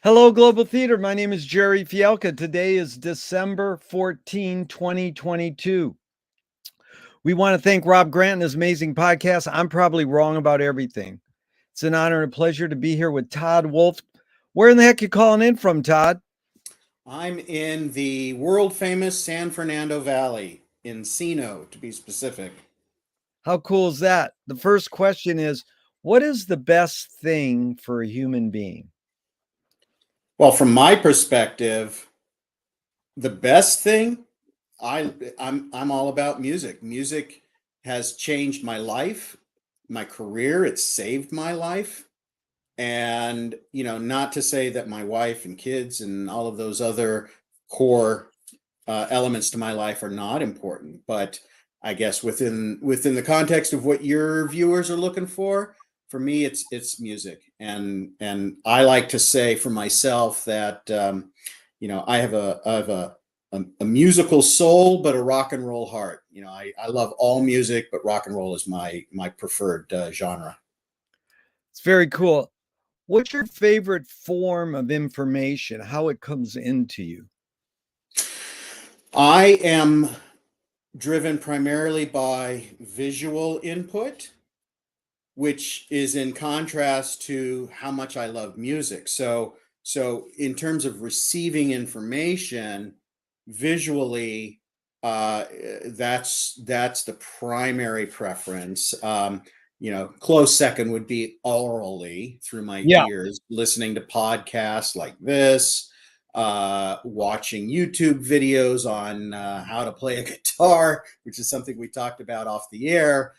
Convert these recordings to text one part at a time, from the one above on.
Hello, Global Theater. My name is Jerry Fielka. Today is December 14, 2022. We want to thank Rob Grant and his amazing podcast. I'm probably wrong about everything. It's an honor and a pleasure to be here with Todd Wolfe. Where in the heck you calling in from, Todd? I'm in the world famous San Fernando Valley, Encino to be specific. How cool is that? The first question is, what is the best thing for a human being? Well, from my perspective, the best thing, I'm all about music. Music has changed my life, my career, it's saved my life. And, not to say that my wife and kids and all of those other core elements to my life are not important, but I guess within the context of what your viewers are looking for me, it's music, and I like to say for myself that I have a musical soul, but a rock and roll heart. I love all music, but rock and roll is my preferred genre. It's very cool. What's your favorite form of information, how it comes into you? I am driven primarily by visual input, which is in contrast to how much I love music. So in terms of receiving information visually, that's the primary preference. Close second would be orally through my Yeah. ears, listening to podcasts like this, watching YouTube videos on how to play a guitar, which is something we talked about off the air.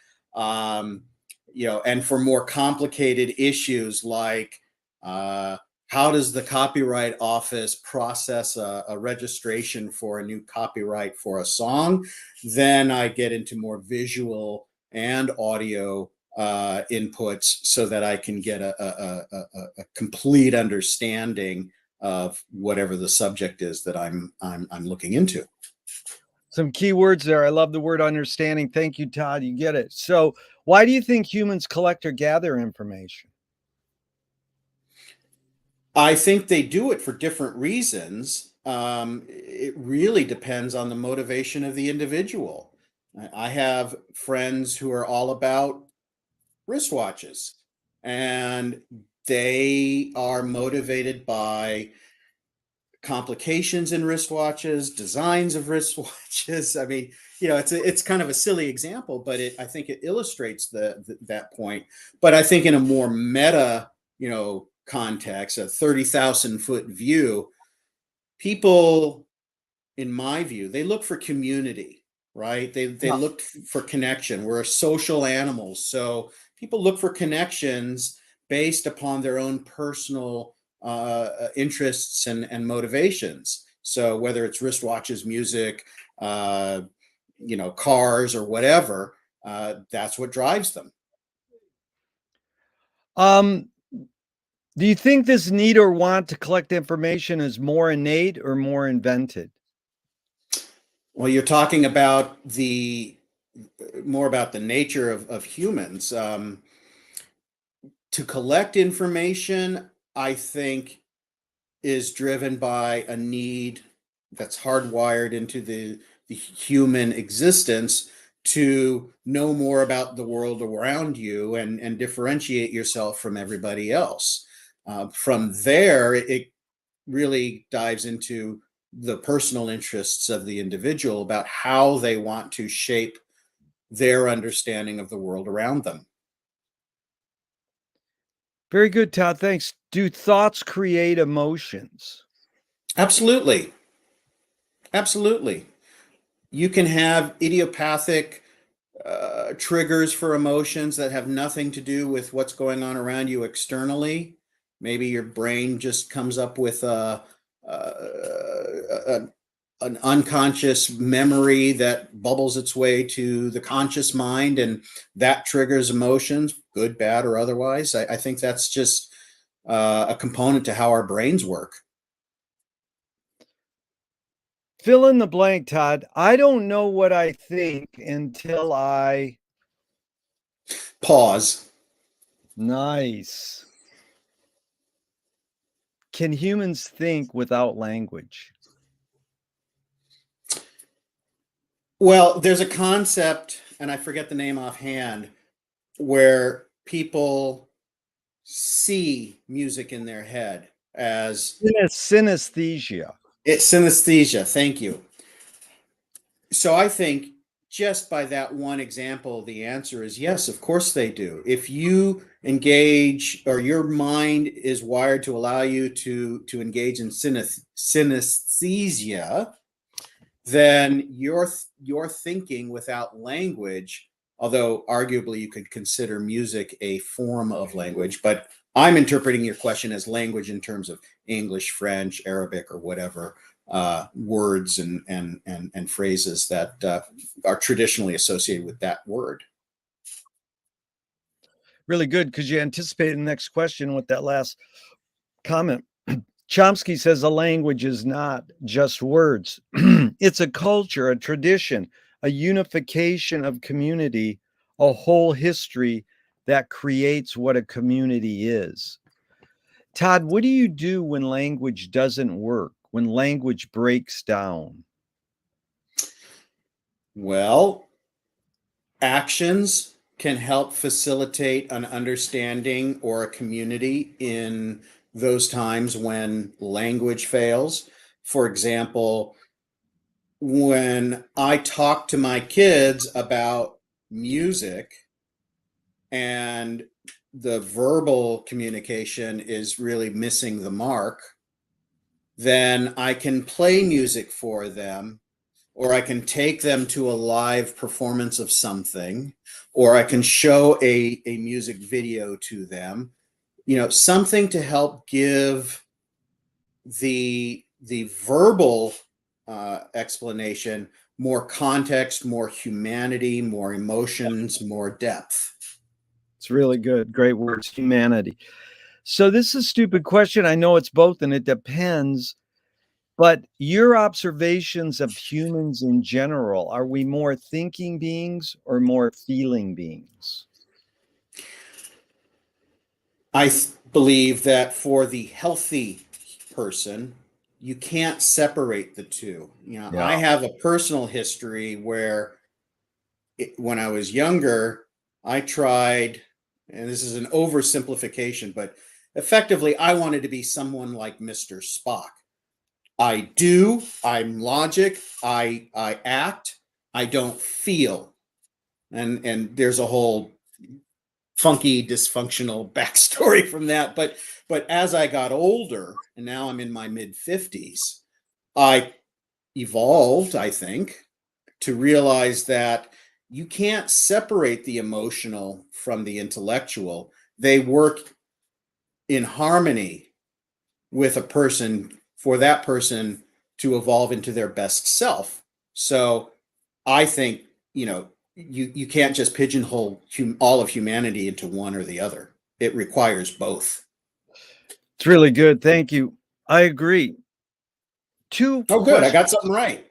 And for more complicated issues like how does the Copyright Office process a registration for a new copyright for a song, then I get into more visual and audio inputs so that I can get a complete understanding of whatever the subject is that I'm looking into. Some key words there. I love the word understanding. Thank you, Todd. You get it. So, why do you think humans collect or gather information? I think they do it for different reasons. It really depends on the motivation of the individual. I have friends who are all about wristwatches, and they are motivated by complications in wristwatches, designs of wristwatches. I mean, it's kind of a silly example, but I think it illustrates that point. But I think in a more meta, context, a 30,000-foot view, people, in my view, they look for community, right? They Yeah. look for connection. We're social animals, so people look for connections based upon their own personal interests and motivations. So whether it's wristwatches, music, cars, or whatever, that's what drives them. Um, do you think this need or want to collect information is more innate or more invented? Well, you're talking about more about the nature of humans. To collect information, I think, is driven by a need that's hardwired into the human existence to know more about the world around you and differentiate yourself from everybody else. From there, it really dives into the personal interests of the individual about how they want to shape their understanding of the world around them. Very good, Todd. Thanks. Do thoughts create emotions? Absolutely. Absolutely. You can have idiopathic triggers for emotions that have nothing to do with what's going on around you externally. Maybe your brain just comes up with an unconscious memory that bubbles its way to the conscious mind, and that triggers emotions, good, bad, or otherwise. I think that's just a component to how our brains work. Fill in the blank, Todd. I don't know what I think until I. Pause. Nice. Can humans think without language? Well, there's a concept, and I forget the name offhand, where people see music in their head as Synesthesia. it's synesthesia. Thank you. So I think just by that one example, the answer is yes, of course they do. If you engage, or your mind is wired to allow you to engage in synesthesia, then you're thinking without language, although arguably you could consider music a form of language, but I'm interpreting your question as language in terms of English, French, Arabic, or whatever words and phrases that are traditionally associated with that word. Really good, because you anticipated the next question with that last comment. Chomsky says a language is not just words. It's a culture, a tradition, a unification of community, a whole history that creates what a community is. Todd, what do you do when language doesn't work, when language breaks down? Well, actions can help facilitate an understanding or a community in those times when language fails. For example, when I talk to my kids about music and the verbal communication is really missing the mark, then I can play music for them, or I can take them to a live performance of something, or I can show a music video to them, something to help give the verbal explanation more context, more humanity, more emotions, more depth. It's really good. Great words, humanity. So this is a stupid question. I know it's both, and it depends. But your observations of humans in general, are we more thinking beings or more feeling beings? I believe that for the healthy person, you can't separate the two. Yeah. I have a personal history where when I was younger, I tried, and this is an oversimplification, but effectively, I wanted to be someone like Mr. Spock. I'm logic, I act, I don't feel. And there's a whole funky dysfunctional backstory from that, but as I got older, and now I'm in my mid-50s, I evolved, I think, to realize that you can't separate the emotional from the intellectual. They work in harmony with a person, for that person to evolve into their best self. So I think, you can't just pigeonhole all of humanity into one or the other. It requires both. It's really good. Thank you. I agree. Two Oh, good. I got something right.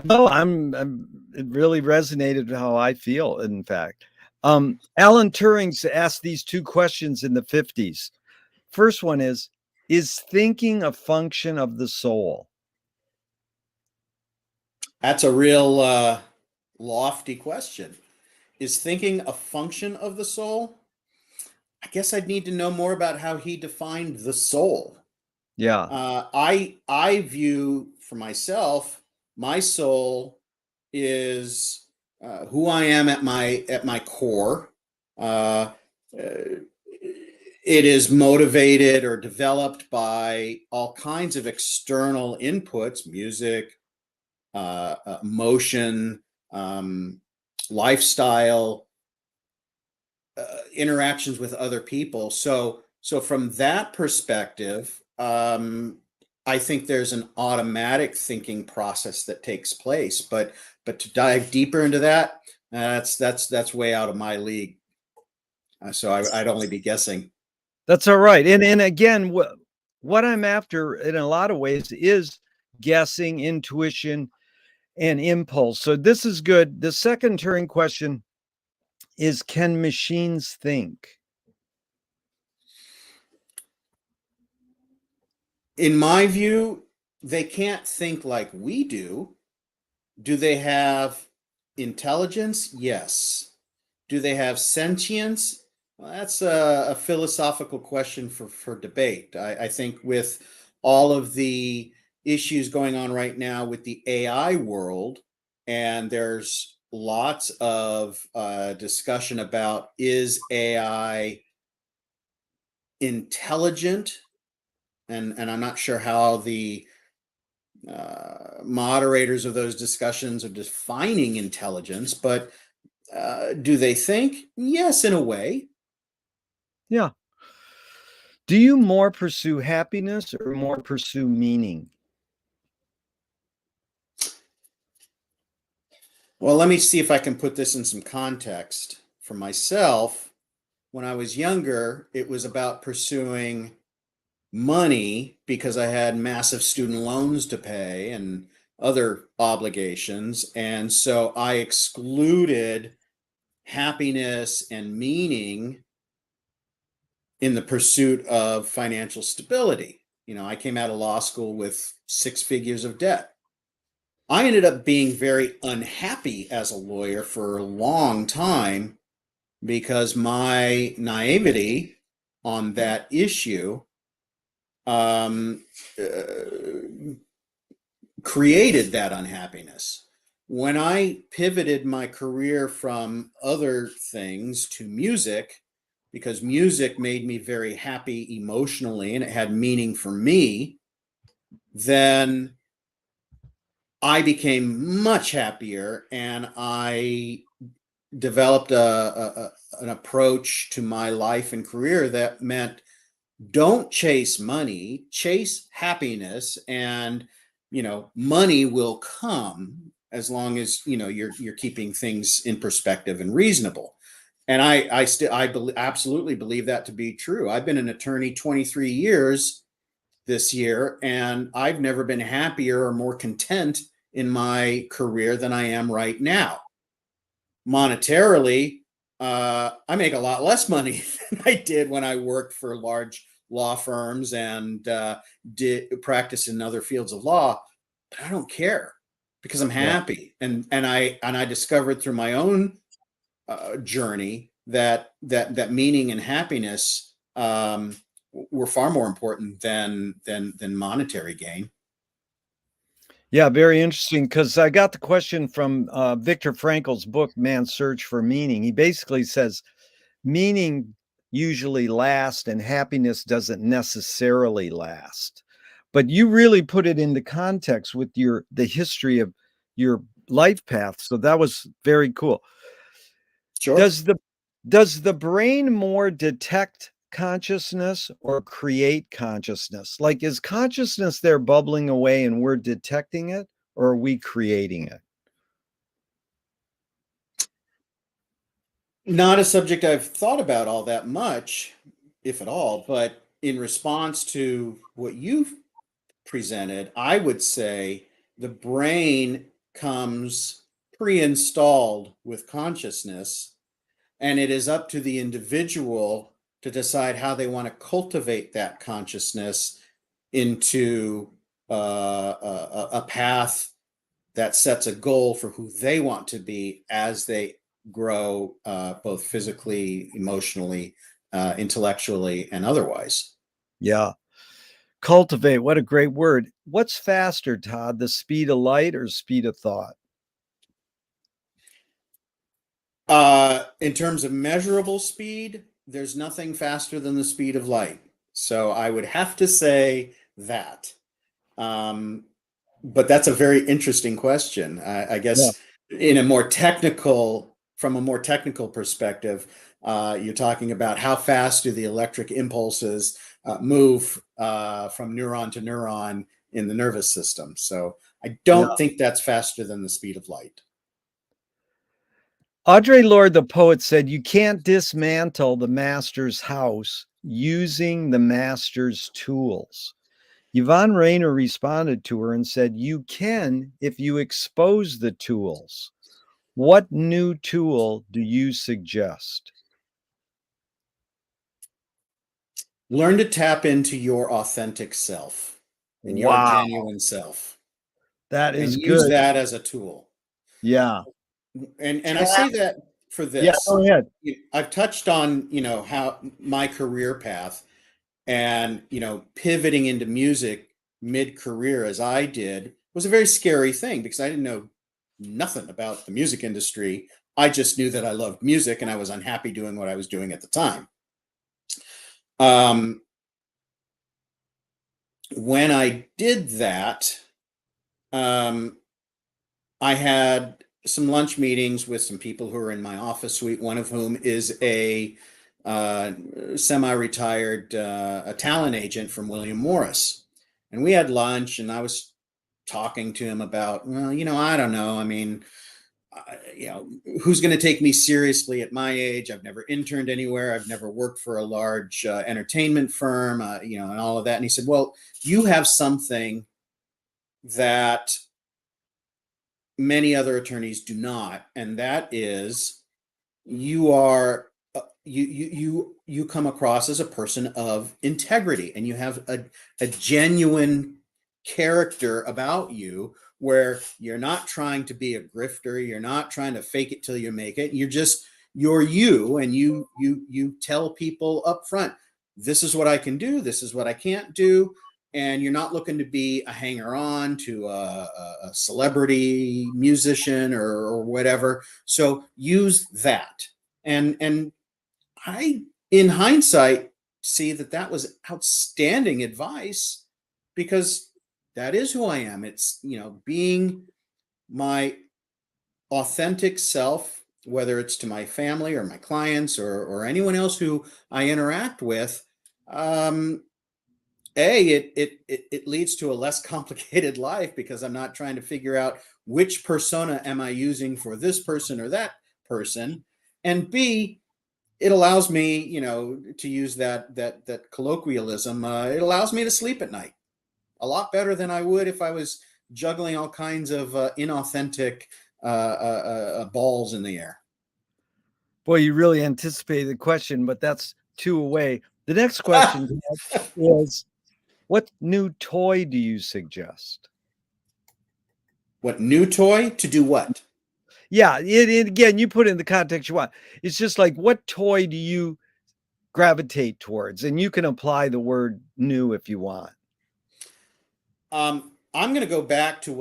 No, it really resonated how I feel, in fact. Alan Turing's asked these two questions in the 50s. First one is thinking a function of the soul? That's a real lofty question. Is thinking a function of the soul? I guess I'd need to know more about how he defined the soul. Yeah. I view for myself, my soul is who I am at my core. It is motivated or developed by all kinds of external inputs: music, motion, lifestyle, interactions with other people. So from that perspective, I think there's an automatic thinking process that takes place. But to dive deeper into that, that's way out of my league. So I'd only be guessing. That's all right. And again, what I'm after in a lot of ways is guessing, intuition, and impulse. So this is good. The second Turing question is, can machines think? In my view, they can't think like we do. Do they have intelligence? Yes. Do they have sentience? Well, that's a philosophical question for debate. I think with all of the issues going on right now with the AI world, and there's lots of discussion about, is AI intelligent? And I'm not sure how the moderators of those discussions are defining intelligence, but do they think? Yes, in a way. Yeah. Do you more pursue happiness or more pursue meaning? Well, let me see if I can put this in some context. For myself, when I was younger, it was about pursuing money because I had massive student loans to pay and other obligations. And so I excluded happiness and meaning in the pursuit of financial stability. You know, I came out of law school with 6 figures of debt. I ended up being very unhappy as a lawyer for a long time because my naivety on that issue um, uh, created that unhappiness. When I pivoted my career from other things to music, because music made me very happy emotionally and it had meaning for me, then I became much happier and I developed an approach to my life and career that meant don't chase money, chase happiness, and money will come as long as you're keeping things in perspective and reasonable. And absolutely believe that to be true. I've been an attorney 23 years this year, and I've never been happier or more content in my career than I am right now. Monetarily, I make a lot less money than I did when I worked for large law firms and did practice in other fields of law. But I don't care because I'm Yeah. happy, and I discovered through my own journey that meaning and happiness were far more important than monetary gain. Yeah, very interesting because I got the question from Viktor Frankl's book, Man's Search for Meaning. He basically says meaning usually lasts and happiness doesn't necessarily last. But you really put it into context with the history of your life path. So that was very cool. Sure. Does the brain more detect consciousness or create consciousness? Like, is consciousness there bubbling away and we're detecting it, or are we creating it? Not a subject I've thought about all that much, if at all, but in response to what you've presented, I would say the brain comes pre-installed with consciousness, and it is up to the individual to decide how they want to cultivate that consciousness into a path that sets a goal for who they want to be as they grow, both physically, emotionally, intellectually, and otherwise. Yeah. Cultivate, what a great word. What's faster, Todd, the speed of light or speed of thought? In terms of measurable speed, there's nothing faster than the speed of light. So I would have to say that. Um, but that's a very interesting question. I Yeah. guess from a more technical perspective, you're talking about how fast do the electric impulses move from neuron to neuron in the nervous system. So I Yeah. don't think that's faster than the speed of light. Audre Lorde, the poet, said, "You can't dismantle the master's house using the master's tools." Yvonne Rainer responded to her and said, "You can if you expose the tools." What new tool do you suggest? Learn to tap into your authentic self. and your Wow, genuine self, that and is use good. that as a tool. Yeah. And I say that for Yeah, go this. ahead. I've touched on, how my career path, and, pivoting into music mid-career as I did was a very scary thing because I didn't know nothing about the music industry. I just knew that I loved music and I was unhappy doing what I was doing at the time. Um, when I did that, um, I had some lunch meetings with some people who are in my office suite, one of whom is a uh, semi-retired a talent agent from William Morris. And we had lunch, and I was talking to him about, well, I don't know. I mean, who's going to take me seriously at my age? I've never interned anywhere. I've never worked for a large entertainment firm, and all of that. And he said, well, you have something that many other attorneys do not, and that is you are you come across as a person of integrity, and you have a genuine character about you where you're not trying to be a grifter, you're not trying to fake it till you make it, you're you, and you tell people up front, this is what I can do, this is what I can't do, and you're not looking to be a hanger on to a celebrity musician or whatever. So use that. And I, in hindsight, see that that was outstanding advice, because that is who I am. It's, being my authentic self, whether it's to my family or my clients or anyone else who I interact with. Um, it leads to a less complicated life because I'm not trying to figure out which persona am I using for this person or that person. And B, it allows me, to use that colloquialism. It allows me to sleep at night a lot better than I would if I was juggling all kinds of inauthentic balls in the air. Boy, you really anticipated the question, but that's two away. The next question is, what new toy do you suggest? What new toy to do what? Yeah, again, you put it in the context you want. It's just like, what toy do you gravitate towards? And you can apply the word new if you want. I'm going to go back to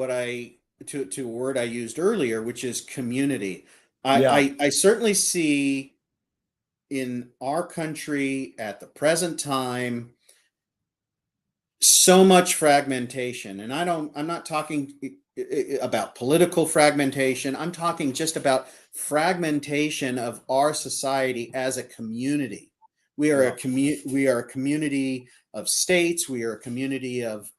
to a word I used earlier, which is community. Yeah. I certainly see in our country at the present time so much fragmentation, and I'm not talking about political fragmentation. I'm talking just about fragmentation of our society as a community. Yeah. We are a community of states, we are a community of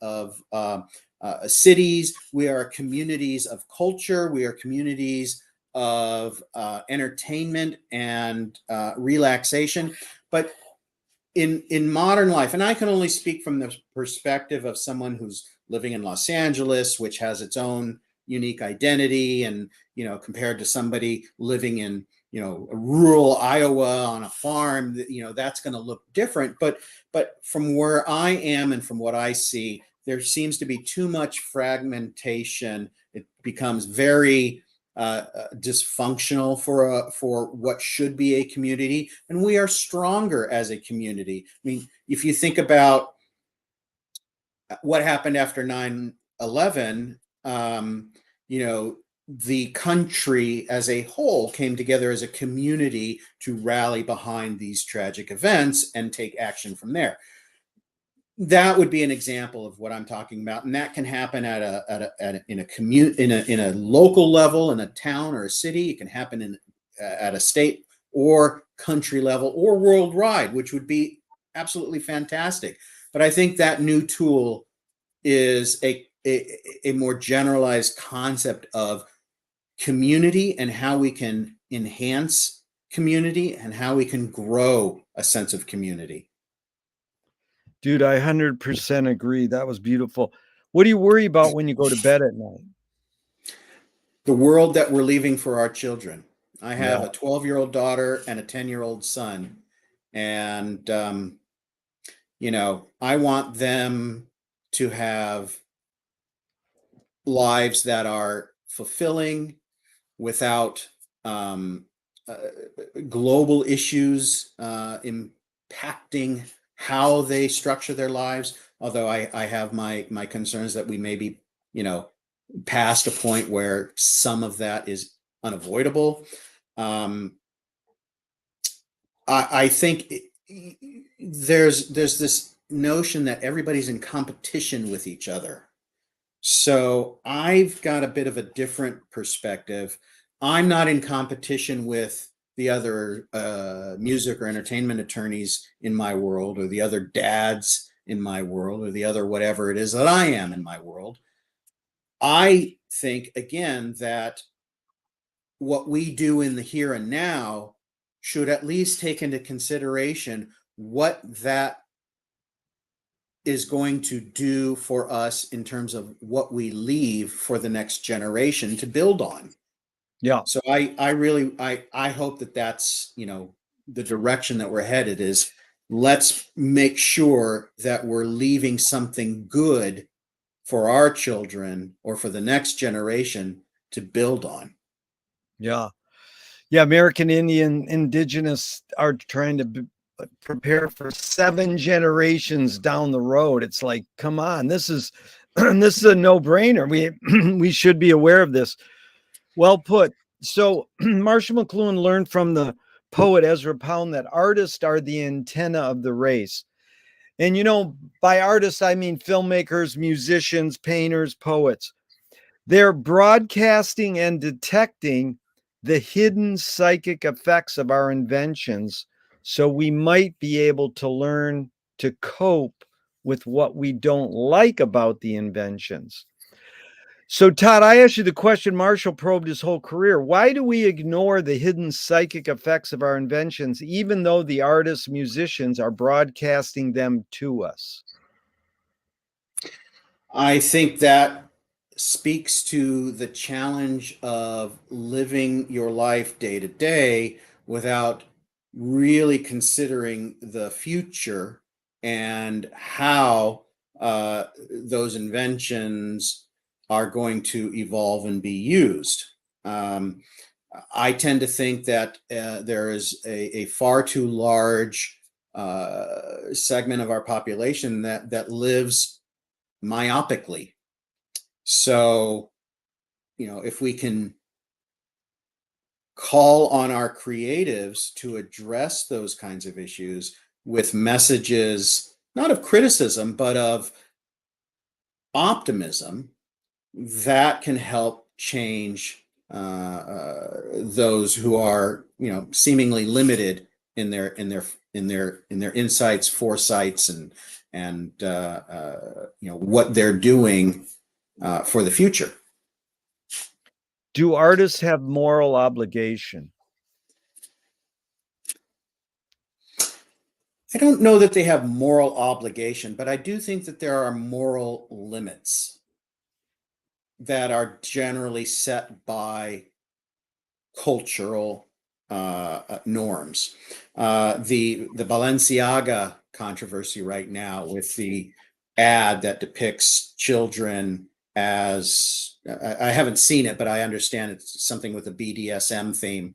cities, we are communities of culture, we are communities of entertainment and relaxation. But in modern life, and I can only speak from the perspective of someone who's living in Los Angeles, which has its own unique identity, and compared to somebody living in rural Iowa on a farm, that's going to look different. But from where I am and from what I see, there seems to be too much fragmentation. It becomes very dysfunctional for what should be a community, and we are stronger as a community. I mean, if you think about what happened after 9/11, the country as a whole came together as a community to rally behind these tragic events and take action from there. That would be an example of what I'm talking about, and that can happen in a local level, in a town or a city. It can happen at a state or country level or worldwide, which would be absolutely fantastic. But I think that new tool is a more generalized concept of community and how we can enhance community and how we can grow a sense of community. Dude, I 100% agree. That was beautiful. What do you worry about when you go to bed at night? The world that we're leaving for our children. I have Yeah. a 12-year-old daughter and a 10-year-old son. And, I want them to have lives that are fulfilling without global issues impacting how they structure their lives. Although I have my concerns that we may be, past a point where some of that is unavoidable. I think there's this notion that everybody's in competition with each other. So I've got a bit of a different perspective. I'm not in competition with the other music or entertainment attorneys in my world, or the other dads in my world, or the other whatever it is that I am in my world. I think, again, that what we do in the here and now should at least take into consideration what that is going to do for us in terms of what we leave for the next generation to build on. Yeah. So I really hope that that's, the direction that we're headed is, let's make sure that we're leaving something good for our children or for the next generation to build on. Yeah. Yeah. American Indian indigenous are trying to prepare for 7 generations down the road. It's like, come on, this is this is a no-brainer. We should be aware of this. Well put. So Marshall McLuhan learned from the poet Ezra Pound that artists are the antenna of the race. And by artists, I mean filmmakers, musicians, painters, poets. They're broadcasting and detecting the hidden psychic effects of our inventions, so we might be able to learn to cope with what we don't like about the inventions. So, Todd, I asked you the question Marshall probed his whole career. Why do we ignore the hidden psychic effects of our inventions, even though the artists, musicians are broadcasting them to us? I think that speaks to the challenge of living your life day to day without really considering the future and how those inventions are going to evolve and be used. I tend to think that there is a far too large segment of our population that lives myopically. So, if we can call on our creatives to address those kinds of issues with messages, not of criticism, but of optimism, that can help change those who are, seemingly limited in their insights, foresights, and what they're doing for the future. Do artists have moral obligation? I don't know that they have moral obligation, but I do think that there are moral limits that are generally set by cultural norms. The Balenciaga controversy right now, with the ad that depicts children as, I haven't seen it, but I understand it's something with a BDSM theme.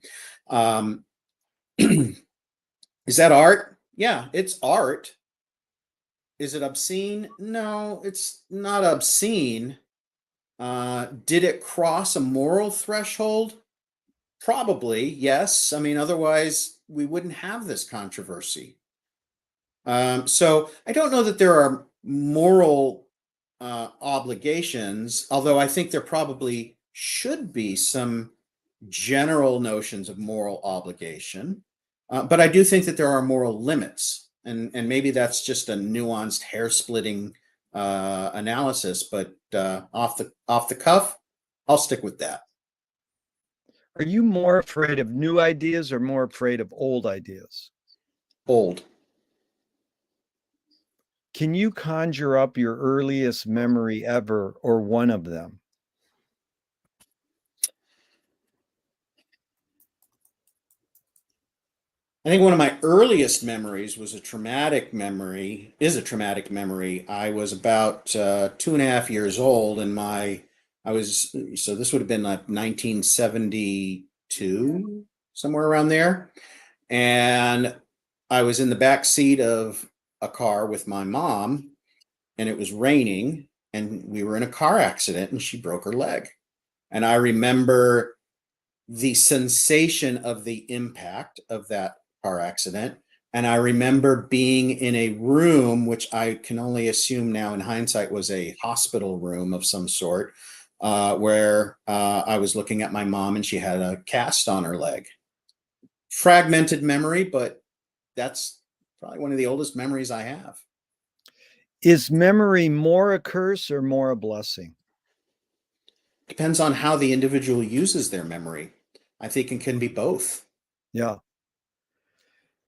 Is that art? Yeah, it's art. Is it obscene? No, it's not obscene. Did it cross a moral threshold? Probably, yes. I mean, otherwise we wouldn't have this controversy. So I don't know that there are moral obligations, although I think there probably should be some general notions of moral obligation. But I do think that there are moral limits, and maybe that's just a nuanced, hair-splitting analysis. But off the cuff, I'll stick with that. Are you more afraid of new ideas or more afraid of old ideas? Old. Can you conjure up your earliest memory ever, or one of them? I think one of my earliest memories was a traumatic memory, is a traumatic memory. I was about 2.5 years old, and so this would have been like 1972, somewhere around there. And I was in the back seat of a car with my mom, and it was raining, and we were in a car accident, and she broke her leg. And I remember the sensation of the impact of that car accident. And I remember being in a room, which I can only assume now in hindsight was a hospital room of some sort, where I was looking at my mom and she had a cast on her leg. Fragmented memory, but that's probably one of the oldest memories I have. Is memory more a curse or more a blessing? Depends on how the individual uses their memory. I think it can be both. Yeah.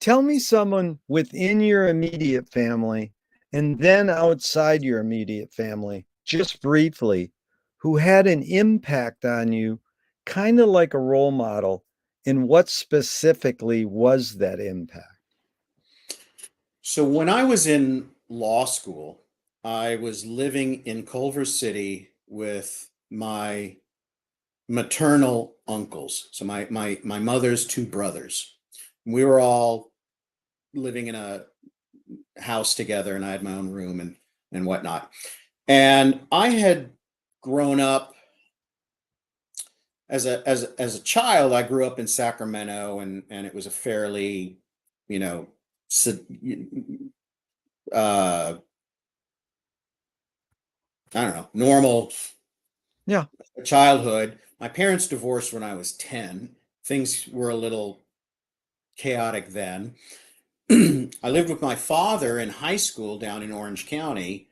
Tell me someone within your immediate family and then outside your immediate family, just briefly, who had an impact on you, kind of like a role model. And what specifically was that impact? So when I was in law school, I was living in Culver City with my maternal uncles. So my mother's two brothers. We were all living in a house together, and I had my own room and whatnot. And I had grown up as a child. I grew up in Sacramento, and it was a fairly, you know, uh, I don't know, normal Yeah. childhood. My parents divorced when I was 10. Things were a little chaotic then. I lived with my father in high school down in Orange County,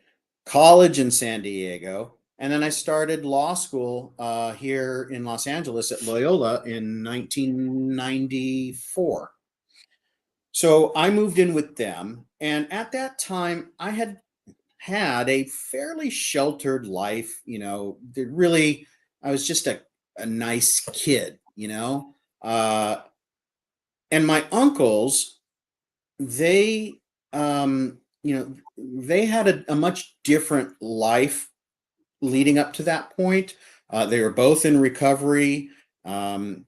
college in San Diego, and then I started law school here in Los Angeles at Loyola in 1994. So I moved in with them, and at that time, I had a fairly sheltered life. I was just a nice kid, and my uncles, they, they had a much different life leading up to that point. They were both in recovery. My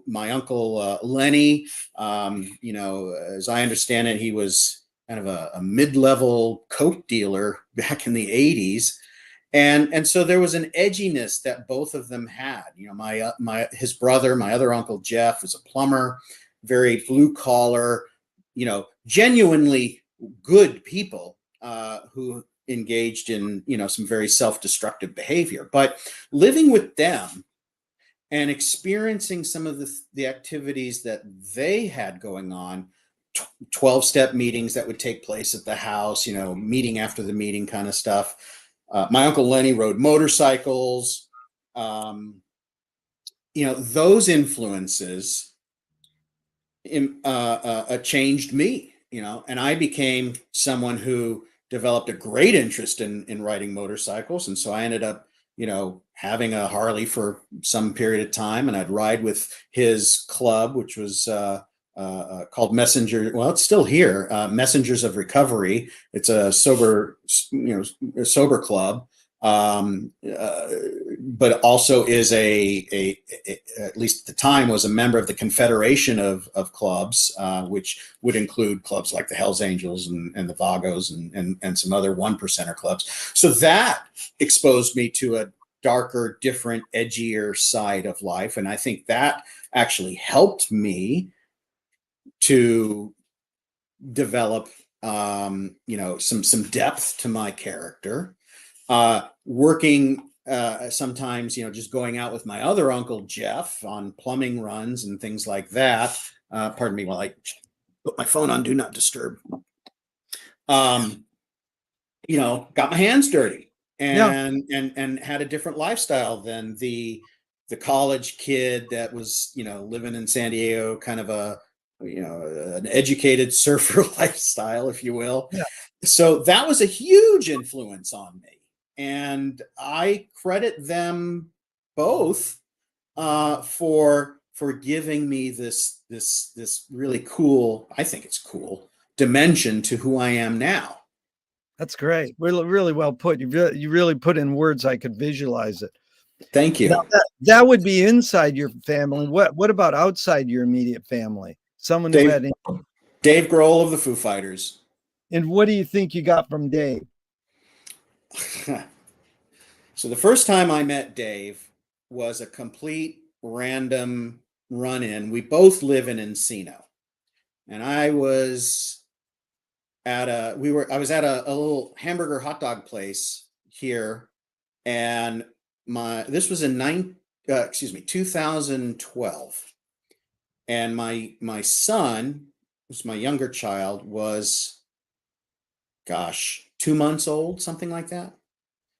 uncle Lenny, as I understand it, he was kind of a mid-level coke dealer back in the 80s. And so there was an edginess that both of them had. His brother, my other uncle Jeff, was a plumber, very blue collar, genuinely good people who engaged in some very self-destructive behavior. But living with them and experiencing some of the activities that they had going on, 12-step meetings that would take place at the house, meeting after the meeting kind of stuff. My uncle Lenny rode motorcycles. Those influences changed me, and I became someone who developed a great interest in riding motorcycles. And so I ended up, having a Harley for some period of time, and I'd ride with his club, which was called Messenger. Well, it's still here, Messengers of Recovery. It's a sober club, but also is at least at the time was a member of the Confederation of clubs, which would include clubs like the Hells Angels and the Vagos and some other one percenter clubs. So that exposed me to a darker, different, edgier side of life, and I think that actually helped me to develop some depth to my character. Working sometimes, just going out with my other uncle Jeff on plumbing runs and things like that. Pardon me while I put my phone on do not disturb. Got my hands dirty and had a different lifestyle than the college kid that was living in San Diego, kind of an educated surfer lifestyle, if you will. Yeah. So that was a huge influence on me, and I credit them both for for giving me this really cool, I think it's cool, dimension to who I am now. That's great. Really well put. You really put in words I could visualize it. Thank you. Now, that would be inside your family. What about outside your immediate family? Someone who had. Dave Grohl of the Foo Fighters. And what do you think you got from Dave? So the first time I met Dave was a complete random run-in. We both live in Encino, and I was at a little hamburger hot dog place here, and this was in 2012, and my son, who's my younger child, was, gosh, 2 months old, something like that.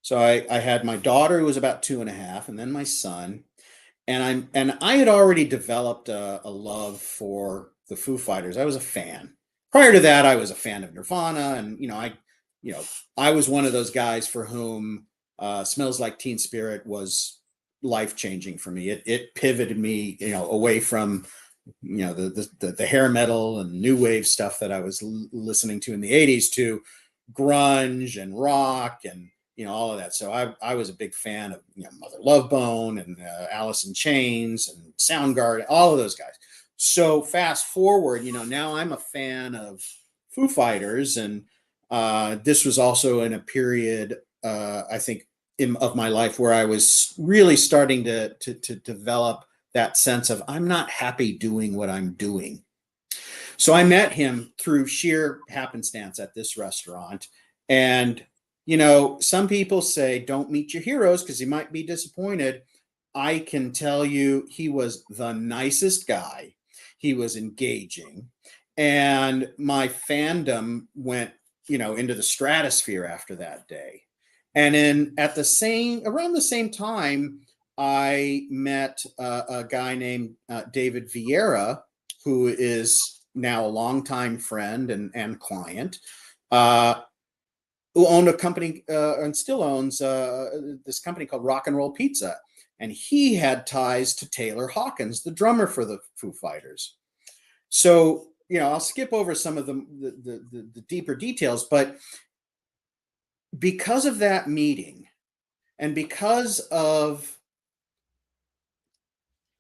So I had my daughter, who was about 2.5, and then my son, and I had already developed a love for the Foo Fighters. I was a fan. Prior to that, I was a fan of Nirvana, and I was one of those guys for whom Smells Like Teen Spirit was life-changing for me. It pivoted me, away from the hair metal and new wave stuff that I was listening to in the 80s to grunge and rock and all of that. So I was a big fan of Mother Love Bone and Alice in Chains and Soundgarden, all of those guys. So fast forward, now I'm a fan of Foo Fighters, and this was also in a period, I think, of my life where I was really starting to develop that sense of I'm not happy doing what I'm doing. So I met him through sheer happenstance at this restaurant, and some people say don't meet your heroes because you might be disappointed. I can tell you he was the nicest guy. He was engaging, and my fandom went, into the stratosphere after that day. And then around the same time, I met a guy named David Vieira, who is now a longtime friend and client, who owned a company and still owns this company called Rock and Roll Pizza. And he had ties to Taylor Hawkins, the drummer for the Foo Fighters. So, I'll skip over some of the deeper details, but because of that meeting and because of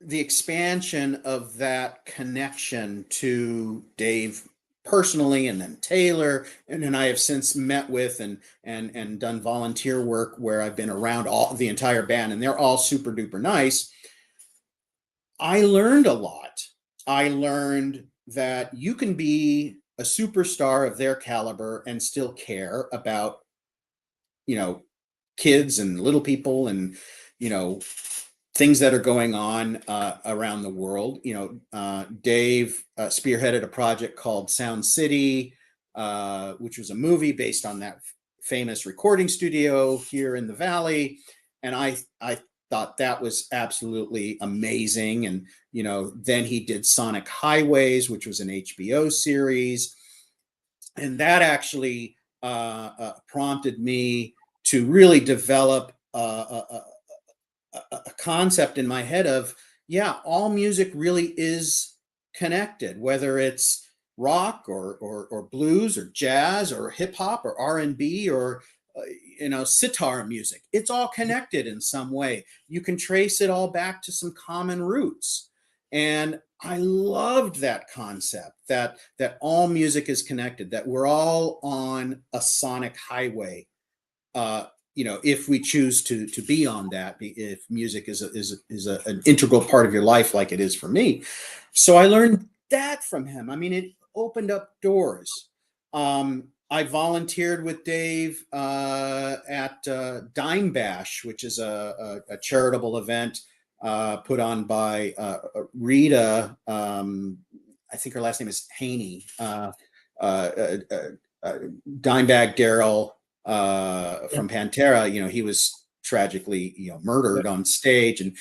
the expansion of that connection to Dave personally, and then Taylor, and then I have since met with and done volunteer work where I've been around the entire band, and they're all super duper nice. I learned a lot. I learned that you can be a superstar of their caliber and still care about, kids and little people and, things that are going on around the world. Dave spearheaded a project called Sound City, which was a movie based on that famous recording studio here in the Valley. And I thought that was absolutely amazing. And, then he did Sonic Highways, which was an HBO series. And that actually prompted me to really develop a concept in my head of, all music really is connected, whether it's rock or blues or jazz or hip hop or R&B or sitar music. It's all connected in some way. You can trace it all back to some common roots. And I loved that concept that all music is connected, that we're all on a sonic highway. If we choose to be on that, if music is an integral part of your life, like it is for me. So I learned that from him. I mean, it opened up doors. I volunteered with Dave at Dime Bash, which is a charitable event put on by Rita. I think her last name is Haney. Dimebag Daryl from Pantera. He was tragically murdered on stage, and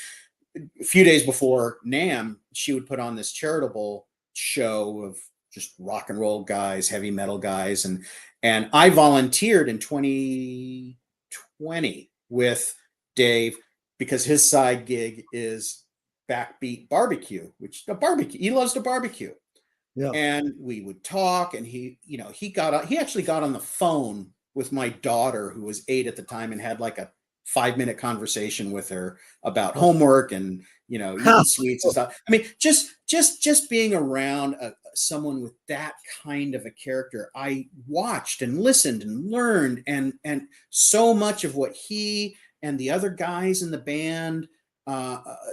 a few days before NAMM, she would put on this charitable show of just rock and roll guys, heavy metal guys, and I volunteered in 2020 with Dave because his side gig is backbeat barbecue, which a barbecue, he loves to barbecue. Yeah. And we would talk, and he actually got on the phone with my daughter, who was 8 at the time, and had like a 5-minute conversation with her about homework and, eating sweets and stuff. I mean, just being around someone with that kind of a character, I watched and listened and learned, and so much of what he and the other guys in the band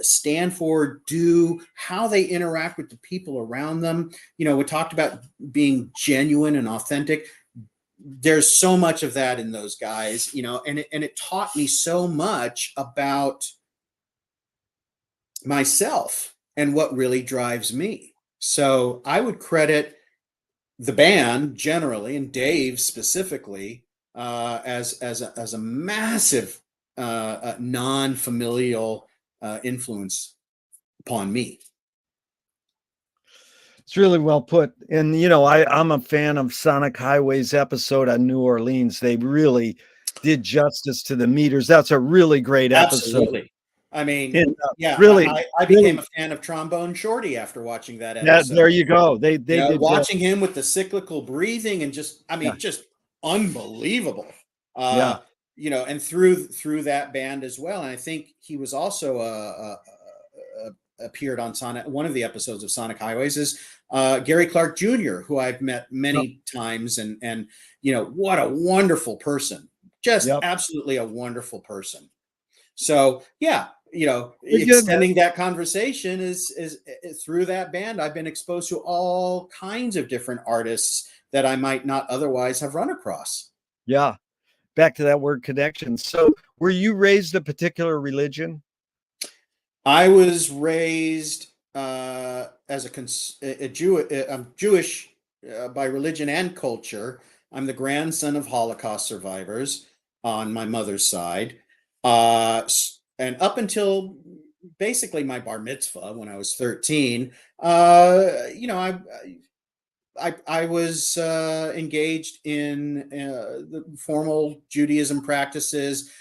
stand for, do, how they interact with the people around them. We talked about being genuine and authentic. There's so much of that in those guys, and it taught me so much about myself and what really drives me. So I would credit the band generally, and Dave specifically, as a massive non-familial influence upon me. It's really well put. And, I'm a fan of Sonic Highway's episode on New Orleans. They really did justice to the meters. That's a really great episode. Absolutely. I mean, And, yeah, really, I became a fan of Trombone Shorty after watching that episode. there you go. They did watching him with the cyclical breathing and just unbelievable. Yeah. And through that band as well. And I think he was also appeared on one of the episodes of Sonic Highways is Gary Clark Jr., who I've met many times, and what a wonderful person. Just absolutely a wonderful person. So yeah, extending that conversation is through that band. I've been exposed to all kinds of different artists that I might not otherwise have run across. Yeah. Back to that word connection. So were you raised a particular religion? I was raised as a Jew. I'm Jewish by religion and culture. I'm the grandson of Holocaust survivors on my mother's side. And up until basically my bar mitzvah when I was 13, I was engaged in the formal Judaism practices,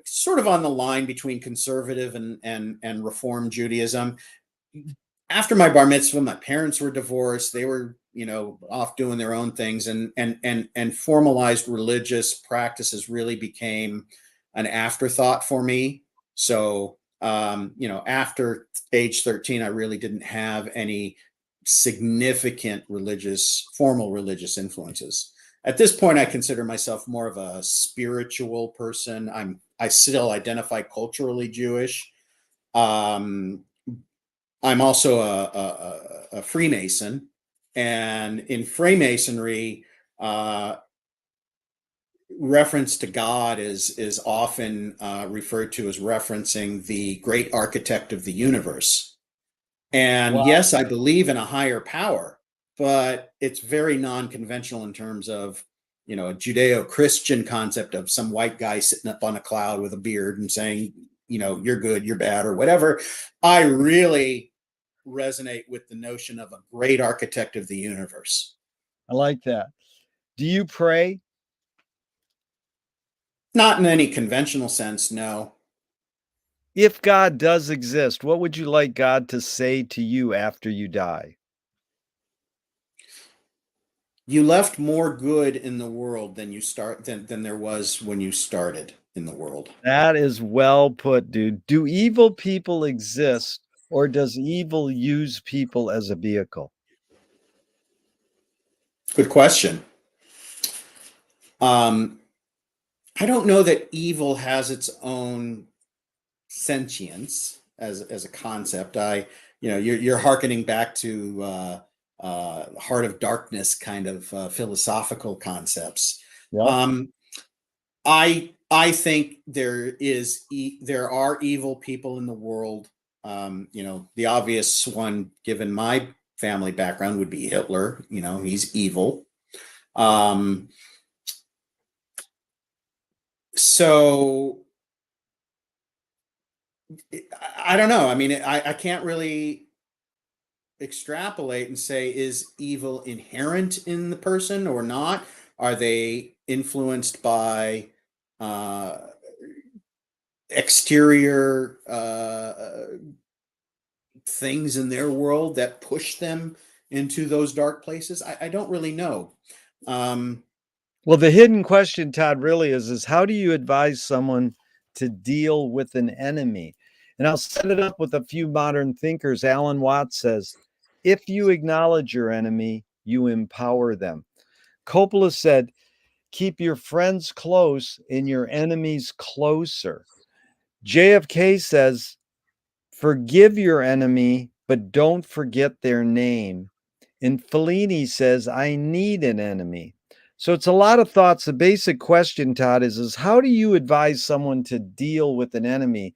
sort of on the line between conservative and Reform Judaism. After my bar mitzvah, my parents were divorced. They were, off doing their own things, and formalized religious practices really became an afterthought for me. So, after age 13, I really didn't have any significant formal religious influences. At this point, I consider myself more of a spiritual person. I still identify culturally Jewish. I'm also a Freemason, and in Freemasonry, reference to God is often referred to as referencing the great architect of the universe. And yes, I believe in a higher power, but it's very non-conventional in terms of, a Judeo-Christian concept of some white guy sitting up on a cloud with a beard and saying, you're good, you're bad, or whatever. I really resonate with the notion of a great architect of the universe. I like that. Do you pray? Not in any conventional sense, no. If God does exist, what would you like God to say to you after you die? You left more good in the world than there was when you started in the world. That is well put, dude. Do evil people exist, or does evil use people as a vehicle? Good question. I don't know that evil has its own sentience as a concept. You're hearkening back to Heart of Darkness kind of philosophical concepts. Yeah. I think there are evil people in the world. The obvious one, given my family background, would be Hitler. He's evil. So I don't know. I mean, I can't really extrapolate and say, is evil inherent in the person or not? Are they influenced by exterior things in their world that push them into those dark places? I don't really know. Well, the hidden question, Todd, really is how do you advise someone to deal with an enemy? And I'll set it up with a few modern thinkers. Alan Watts says, if you acknowledge your enemy, you empower them. Coppola said, keep your friends close and your enemies closer. JFK says, forgive your enemy, but don't forget their name. And Fellini says, I need an enemy. So it's a lot of thoughts. The basic question, Todd, is how do you advise someone to deal with an enemy?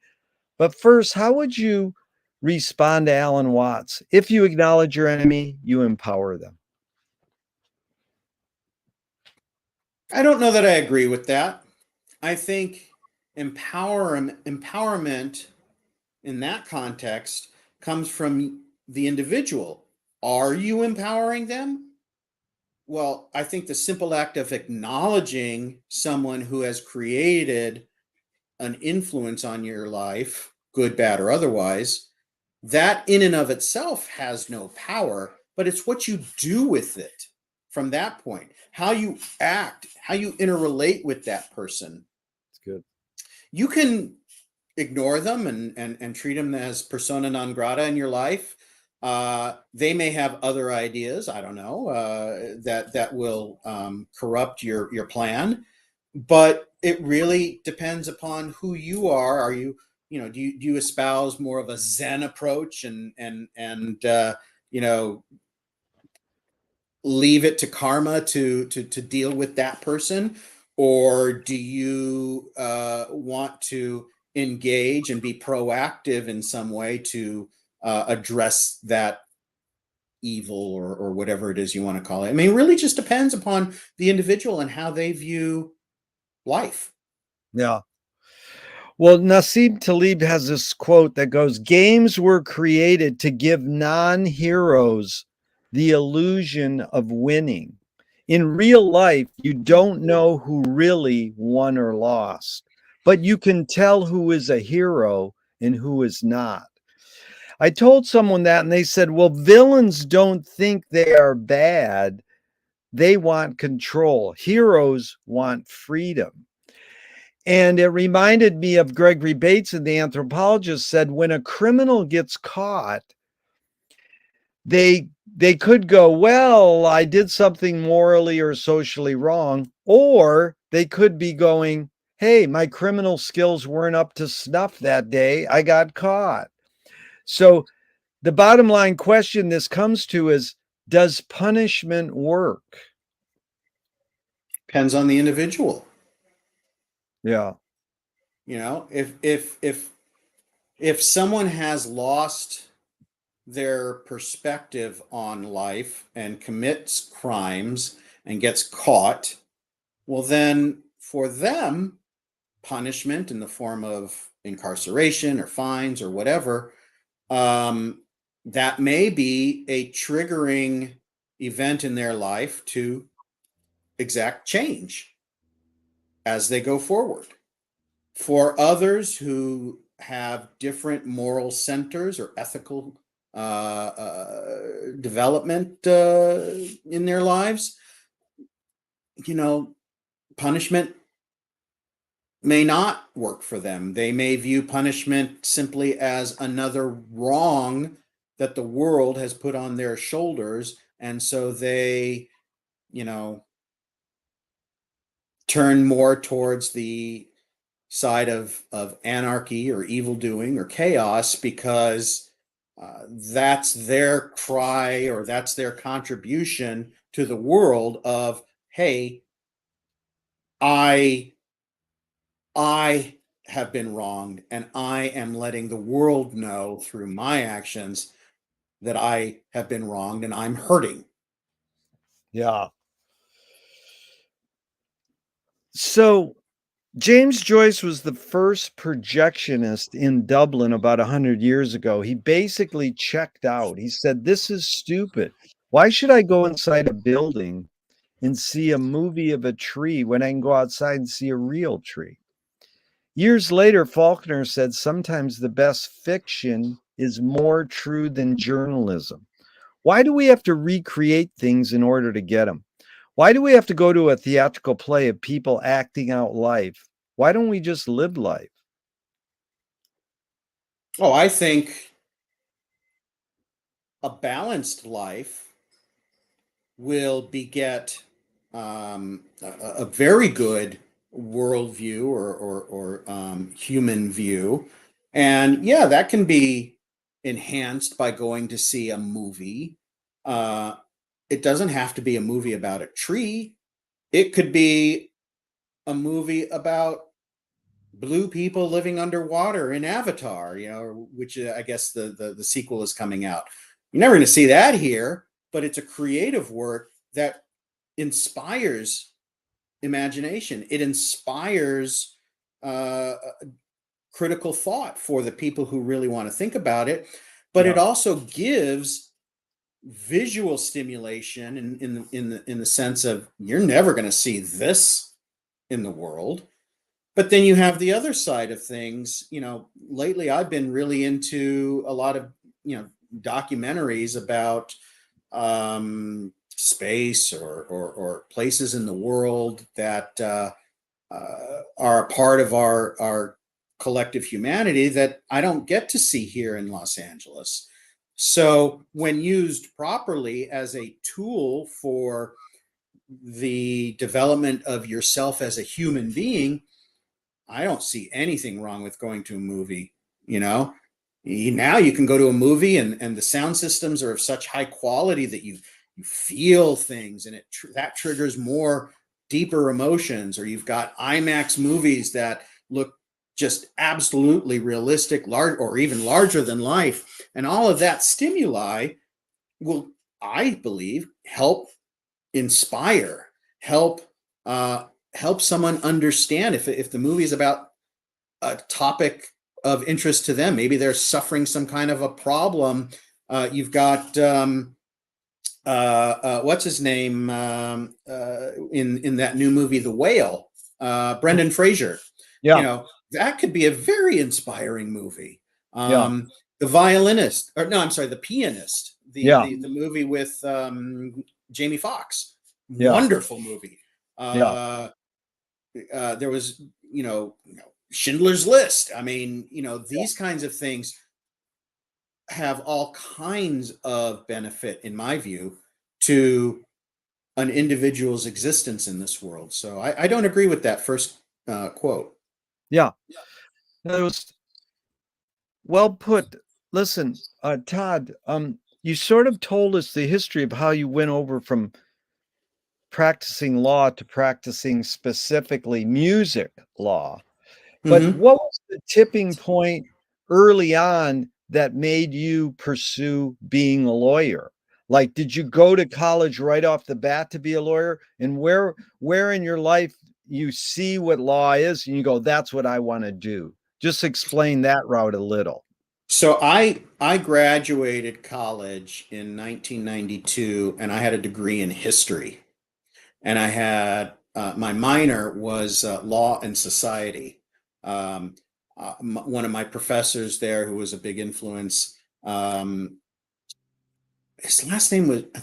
But first, how would you respond to Alan Watts? If you acknowledge your enemy, you empower them. I don't know that I agree with that. I think empowerment in that context comes from the individual. Are you empowering them? Well, I think the simple act of acknowledging someone who has created an influence on your life, good, bad, or otherwise, that in and of itself has no power, but it's what you do with it from that point, how you act, how you interrelate with that person. It's good. You can ignore them and treat them as persona non grata in your life. They may have other ideas, I don't know, that will corrupt your plan, but it really depends upon who you are. Are you, do you espouse more of a Zen approach and leave it to karma to deal with that person, or do you want to engage and be proactive in some way to address that evil or whatever it is you want to call it? I mean, it really just depends upon the individual and how they view life. Yeah. Well, Nassim Taleb has this quote that goes, games were created to give non-heroes the illusion of winning. In real life, you don't know who really won or lost, but you can tell who is a hero and who is not. I told someone that and they said, well, villains don't think they are bad. They want control. Heroes want freedom. And it reminded me of Gregory Bateson, the anthropologist, said when a criminal gets caught, they could go, well, I did something morally or socially wrong, or they could be going, hey, my criminal skills weren't up to snuff that day. I got caught. So the bottom line question this comes to is, does punishment work? Depends on the individual. Yeah. If someone has lost their perspective on life and commits crimes and gets caught, well, then for them, punishment in the form of incarceration or fines or whatever, that may be a triggering event in their life to exact change as they go forward. For others who have different moral centers or ethical development in their lives, punishment may not work for them. They may view punishment simply as another wrong that the world has put on their shoulders. And so they, turn more towards the side of anarchy or evil doing or chaos because that's their cry or that's their contribution to the world of, hey, I have been wronged and I am letting the world know through my actions that I have been wronged and I'm hurting. Yeah. So James Joyce was the first projectionist in Dublin about 100 years ago. He basically checked out. He said, this is stupid. Why should I go inside a building and see a movie of a tree when I can go outside and see a real tree? Years later, Faulkner said sometimes the best fiction is more true than journalism? Why do we have to recreate things in order to get them? Why do we have to go to a theatrical play of people acting out life? Why don't we just live life? Oh, I think a balanced life will beget a very good worldview or human view. And yeah, that can be enhanced by going to see a movie. It doesn't have to be a movie about a tree. It could be a movie about blue people living underwater in Avatar, which I guess the sequel is coming out. You're never going to see that here, but it's a creative work that inspires imagination. It inspires critical thought for the people who really want to think about it, but it also gives visual stimulation in the sense of you're never going to see this in the world. But then you have the other side of things. Lately I've been really into a lot of documentaries about space or places in the world that are a part of our collective humanity that I don't get to see here in Los Angeles. So when used properly as a tool for the development of yourself as a human being, I don't see anything wrong with going to a movie. Now you can go to a movie and the sound systems are of such high quality that you feel things, and that triggers more deeper emotions. Or you've got IMAX movies that look just absolutely realistic, large, or even larger than life. And all of that stimuli will, I believe, help inspire, help someone understand if the movie is about a topic of interest to them. Maybe they're suffering some kind of a problem. You've got what's his name in that new movie, The Whale, Brendan Fraser. That could be a very inspiring movie. The Violinist, or no, I'm sorry, The Pianist, the movie with Jamie Foxx. Wonderful movie. There was, Schindler's List. I mean, these kinds of things have all kinds of benefit, in my view, to an individual's existence in this world. So I don't agree with that first quote. Yeah. That was well put. Listen, Todd, you sort of told us the history of how you went over from practicing law to practicing specifically music law. But what was the tipping point early on that made you pursue being a lawyer? Like, did you go to college right off the bat to be a lawyer? And where in your life you see what law is and you go, that's what I want to do? Just explain that route a little. So I graduated college in 1992, and I had a degree in history, and I had my minor was law and society. One of my professors there, who was a big influence, his last name was, I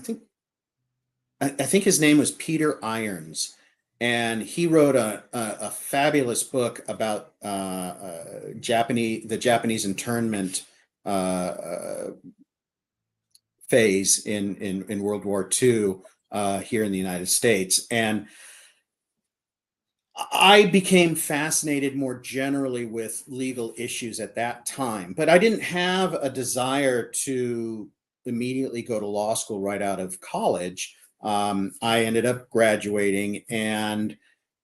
think his name was Peter Irons, and he wrote a fabulous book about the Japanese internment phase in World War II here in the United States. And I became fascinated more generally with legal issues at that time, but I didn't have a desire to immediately go to law school right out of college. I ended up graduating, and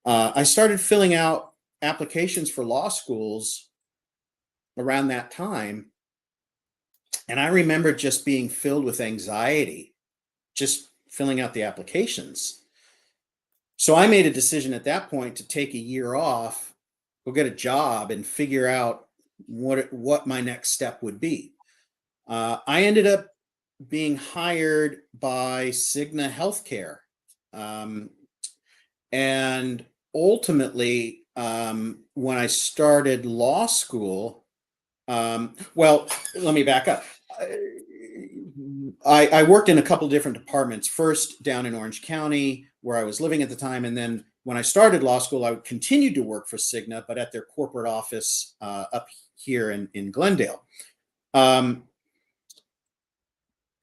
I started filling out applications for law schools around that time. And I remember just being filled with anxiety, just filling out the applications. So I made a decision at that point to take a year off, go get a job, and figure out what my next step would be. I ended up being hired by Cigna Healthcare. And ultimately, when I started law school, Well, let me back up. I worked in a couple different departments. First, down in Orange County, where I was living at the time, and then when I started law school, I continued to work for Cigna, but at their corporate office up here in Glendale.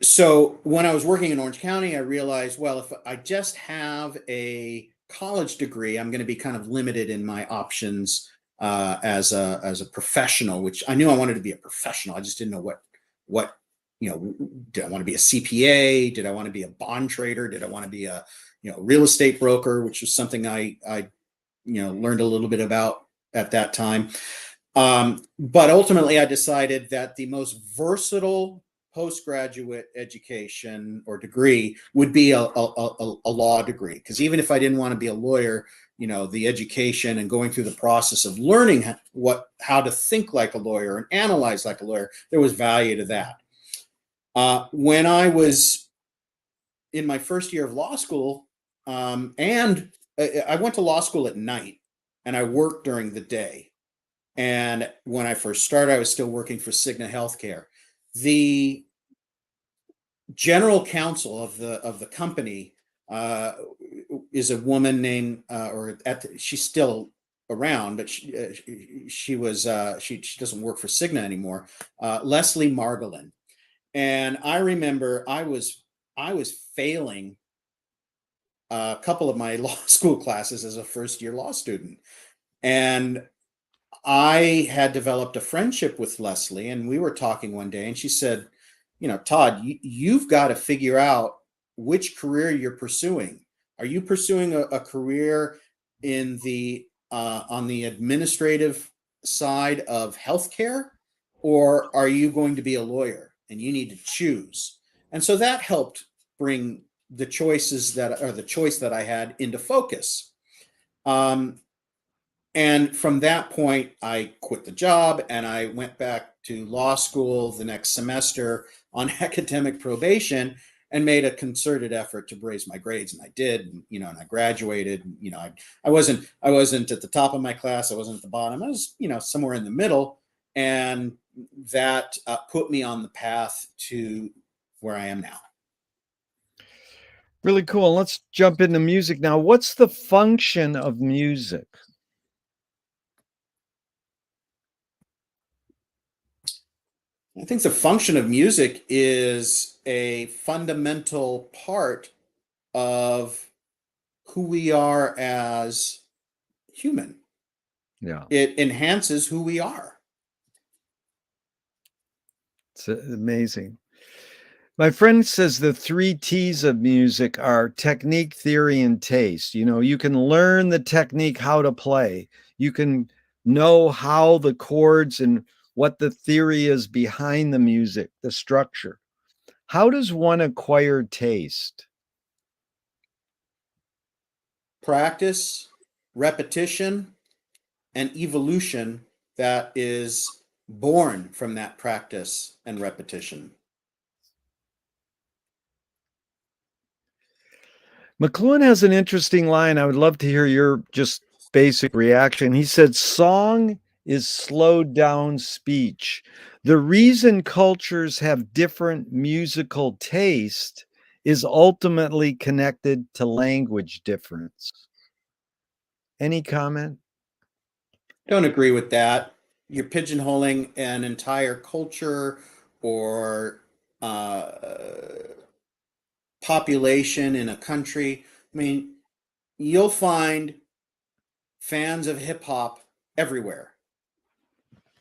So when I was working in Orange County, I realized, well, if I just have a college degree, I'm going to be kind of limited in my options as a professional, which I knew I wanted to be a professional. I just didn't know what did I want to be a CPA? Did I want to be a bond trader? Did I want to be a real estate broker, which was something I learned a little bit about at that time. But ultimately, I decided that the most versatile postgraduate education or degree would be a law degree, because even if I didn't want to be a lawyer, the education and going through the process of learning how to think like a lawyer and analyze like a lawyer, there was value to that. When I was in my first year of law school, and I went to law school at night and I worked during the day. And when I first started, I was still working for Cigna Healthcare. The general counsel of the company is a woman named, she's still around, but she doesn't work for Cigna anymore. Leslie Margolin. And I remember I was failing a couple of my law school classes as a first year law student. And I had developed a friendship with Leslie, and we were talking one day, and she said, Todd, you've got to figure out which career you're pursuing. Are you pursuing a career in on the administrative side of healthcare, or are you going to be a lawyer? And you need to choose. And so that helped bring the choice that I had into focus. And from that point, I quit the job and I went back to law school the next semester on academic probation and made a concerted effort to raise my grades. And I did, and I graduated. I wasn't at the top of my class. I wasn't at the bottom. I was, somewhere in the middle. And that put me on the path to where I am now. Really cool. Let's jump into music now. What's the function of music? I think the function of music is a fundamental part of who we are as human. Yeah. It enhances who we are. It's amazing. My friend says the 3 T's of music are technique, theory, and taste. You can learn the technique, how to play. You can know how the chords and what the theory is behind the music, the structure. How does one acquire taste? Practice, repetition, and evolution that is born from that practice and repetition. McLuhan has an interesting line. I would love to hear your just basic reaction. He said, song is slowed down speech. The reason cultures have different musical taste is ultimately connected to language difference. Any comment? Don't agree with that. You're pigeonholing an entire culture or population in a country. I mean, you'll find fans of hip hop everywhere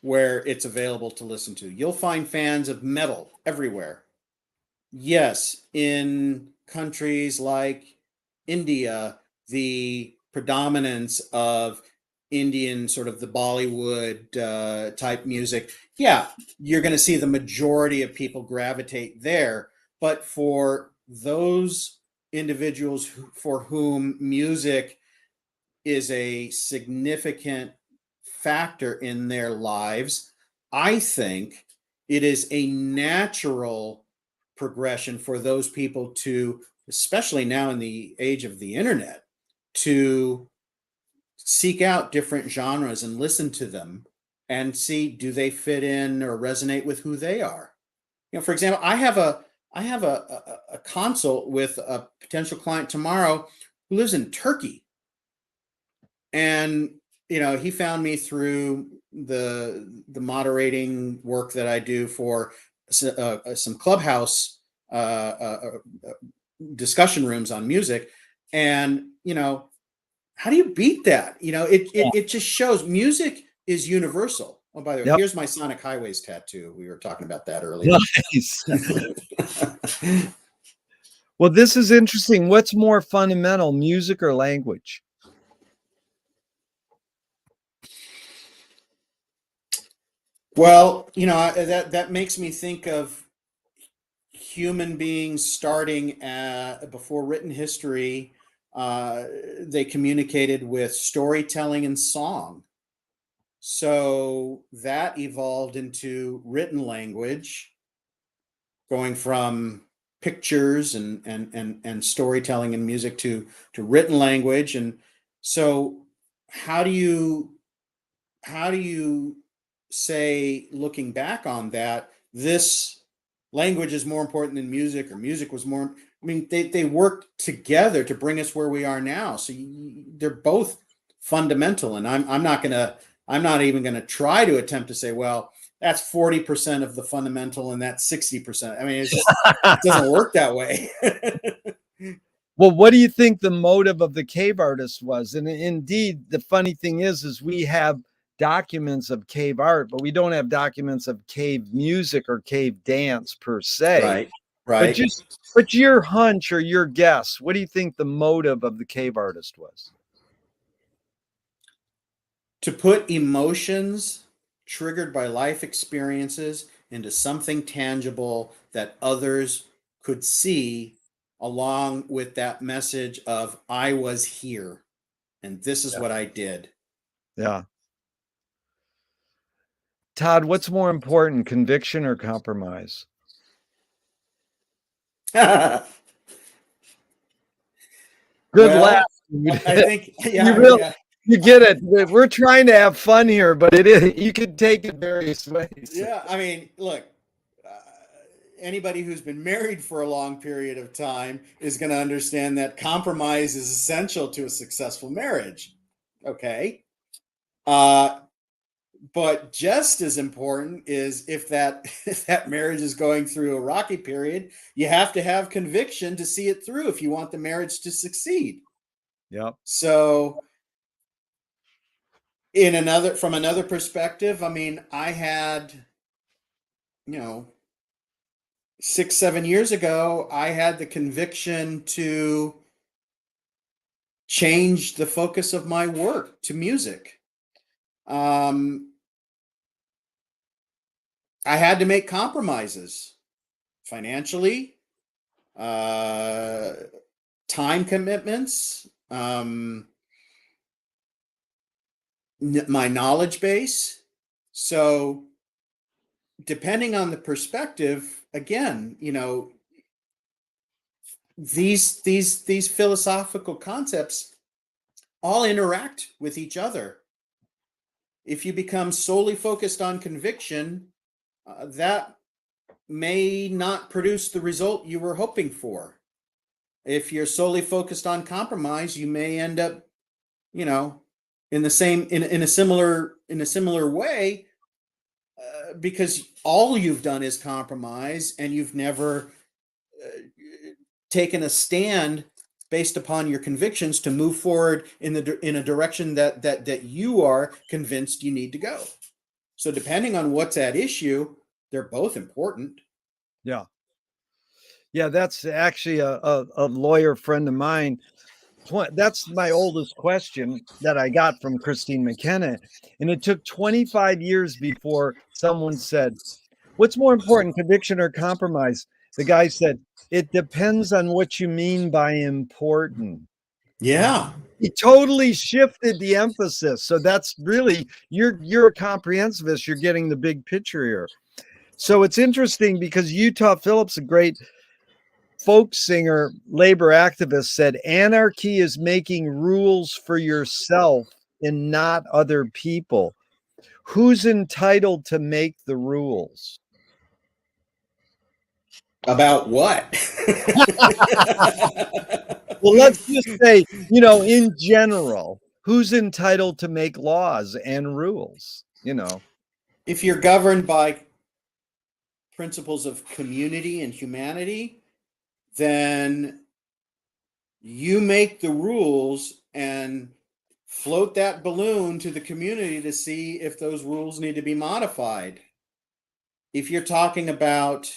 where it's available to listen to. You'll find fans of metal everywhere. Yes, in countries like India, the predominance of Indian, sort of the Bollywood type music, yeah, you're going to see the majority of people gravitate there. But for those individuals for whom music is a significant factor in their lives, I think it is a natural progression for those people to, especially now in the age of the internet, to seek out different genres and listen to them and see, do they fit in or resonate with who they are? For example, I have a consult with a potential client tomorrow who lives in Turkey. And he found me through the moderating work that I do for some Clubhouse discussion rooms on music. And how do you beat that? It just shows music is universal. Oh, by the way, here's my Sonic Highways tattoo. We were talking about that earlier. Nice. Well, this is interesting. What's more fundamental, music or language? Well, that makes me think of human beings starting before written history. They communicated with storytelling and song. So that evolved into written language, going from pictures and storytelling and music to written language. And so how do you say, looking back on that, this language is more important than music, or music was more? I mean, they worked together to bring us where we are now. So they're both fundamental. And I'm not even going to try to attempt to say, well, that's 40% of the fundamental and that's 60%. I mean, it doesn't work that way. Well, what do you think the motive of the cave artist was? And indeed, the funny thing is we have documents of cave art, but we don't have documents of cave music or cave dance per se. Right. But your hunch or your guess, what do you think the motive of the cave artist was? To put emotions triggered by life experiences into something tangible that others could see, along with that message of, I was here and this is what I did. Yeah. Todd, what's more important, conviction or compromise? Good laugh. I think, you get it. We're trying to have fun here, but you can take it various ways. Yeah, I mean, look, anybody who's been married for a long period of time is going to understand that compromise is essential to a successful marriage. Okay. But just as important is, if that marriage is going through a rocky period, you have to have conviction to see it through if you want the marriage to succeed. Yep. So from another perspective, I mean, I had, 6-7 years ago, I had the conviction to change the focus of my work to music. I had to make compromises financially, time commitments, my knowledge base. So depending on the perspective, again, these philosophical concepts all interact with each other. If you become solely focused on conviction, that may not produce the result you were hoping for. If you're solely focused on compromise, you may end up, in a similar way, because all you've done is compromise, and you've never taken a stand based upon your convictions to move forward in a direction that you are convinced you need to go. So depending on what's at issue, they're both important. Yeah. Yeah, that's actually a lawyer friend of mine. That's my oldest question that I got from Christine McKenna. And it took 25 years before someone said, what's more important, conviction or compromise? The guy said, it depends on what you mean by important. Yeah. He totally shifted the emphasis. So that's really, you're a comprehensivist. You're getting the big picture here. So it's interesting because Utah Phillips, a great folk singer, labor activist, said, anarchy is making rules for yourself and not other people. Who's entitled to make the rules? About what? Well, let's just say, in general, who's entitled to make laws and rules? If you're governed by principles of community and humanity, then you make the rules and float that balloon to the community to see if those rules need to be modified. If you're talking about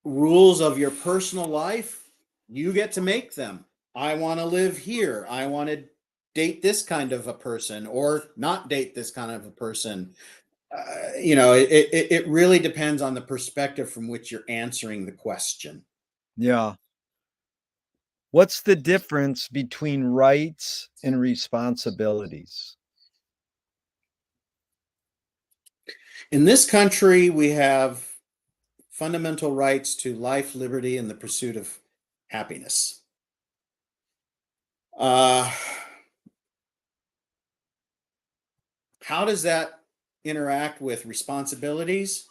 rules of your personal life, you get to make them. I want to live here. I want to date this kind of a person or not date this kind of a person. It really depends on the perspective from which you're answering the question. Yeah. What's the difference between rights and responsibilities? In this country, we have fundamental rights to life, liberty, and the pursuit of happiness. How does that interact with responsibilities?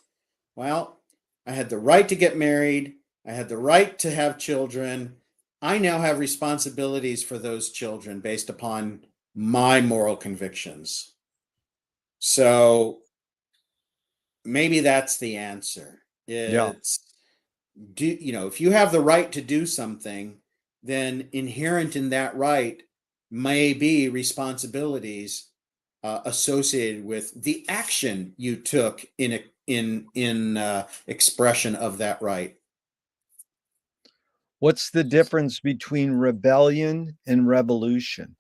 Well, I had the right to get married. I had the right to have children. I now have responsibilities for those children based upon my moral convictions. So maybe that's the answer. Yeah. If you have the right to do something, then inherent in that right may be responsibilities associated with the action you took in expression of that right. What's the difference between rebellion and revolution?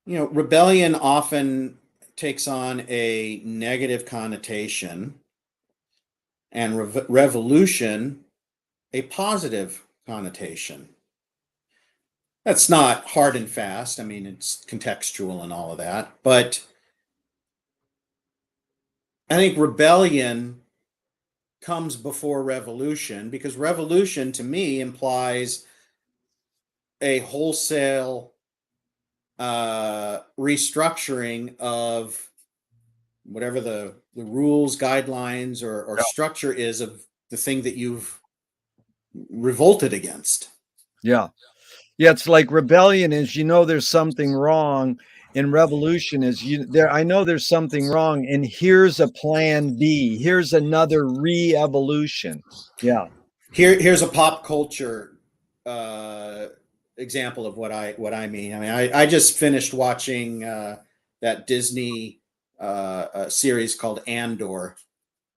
Rebellion often takes on a negative connotation, and revolution a positive connotation. That's not hard and fast. I mean, it's contextual and all of that. But I think rebellion comes before revolution, because revolution to me implies a wholesale restructuring of whatever the rules, guidelines, or Yeah. structure is of the thing that you've revolted against. Yeah. Yeah, it's like rebellion is, there's something wrong, and revolution is I know there's something wrong, and here's a plan B. Here's another re-evolution. Yeah. Here's a pop culture example of what I mean. I mean, I just finished watching that Disney series called Andor,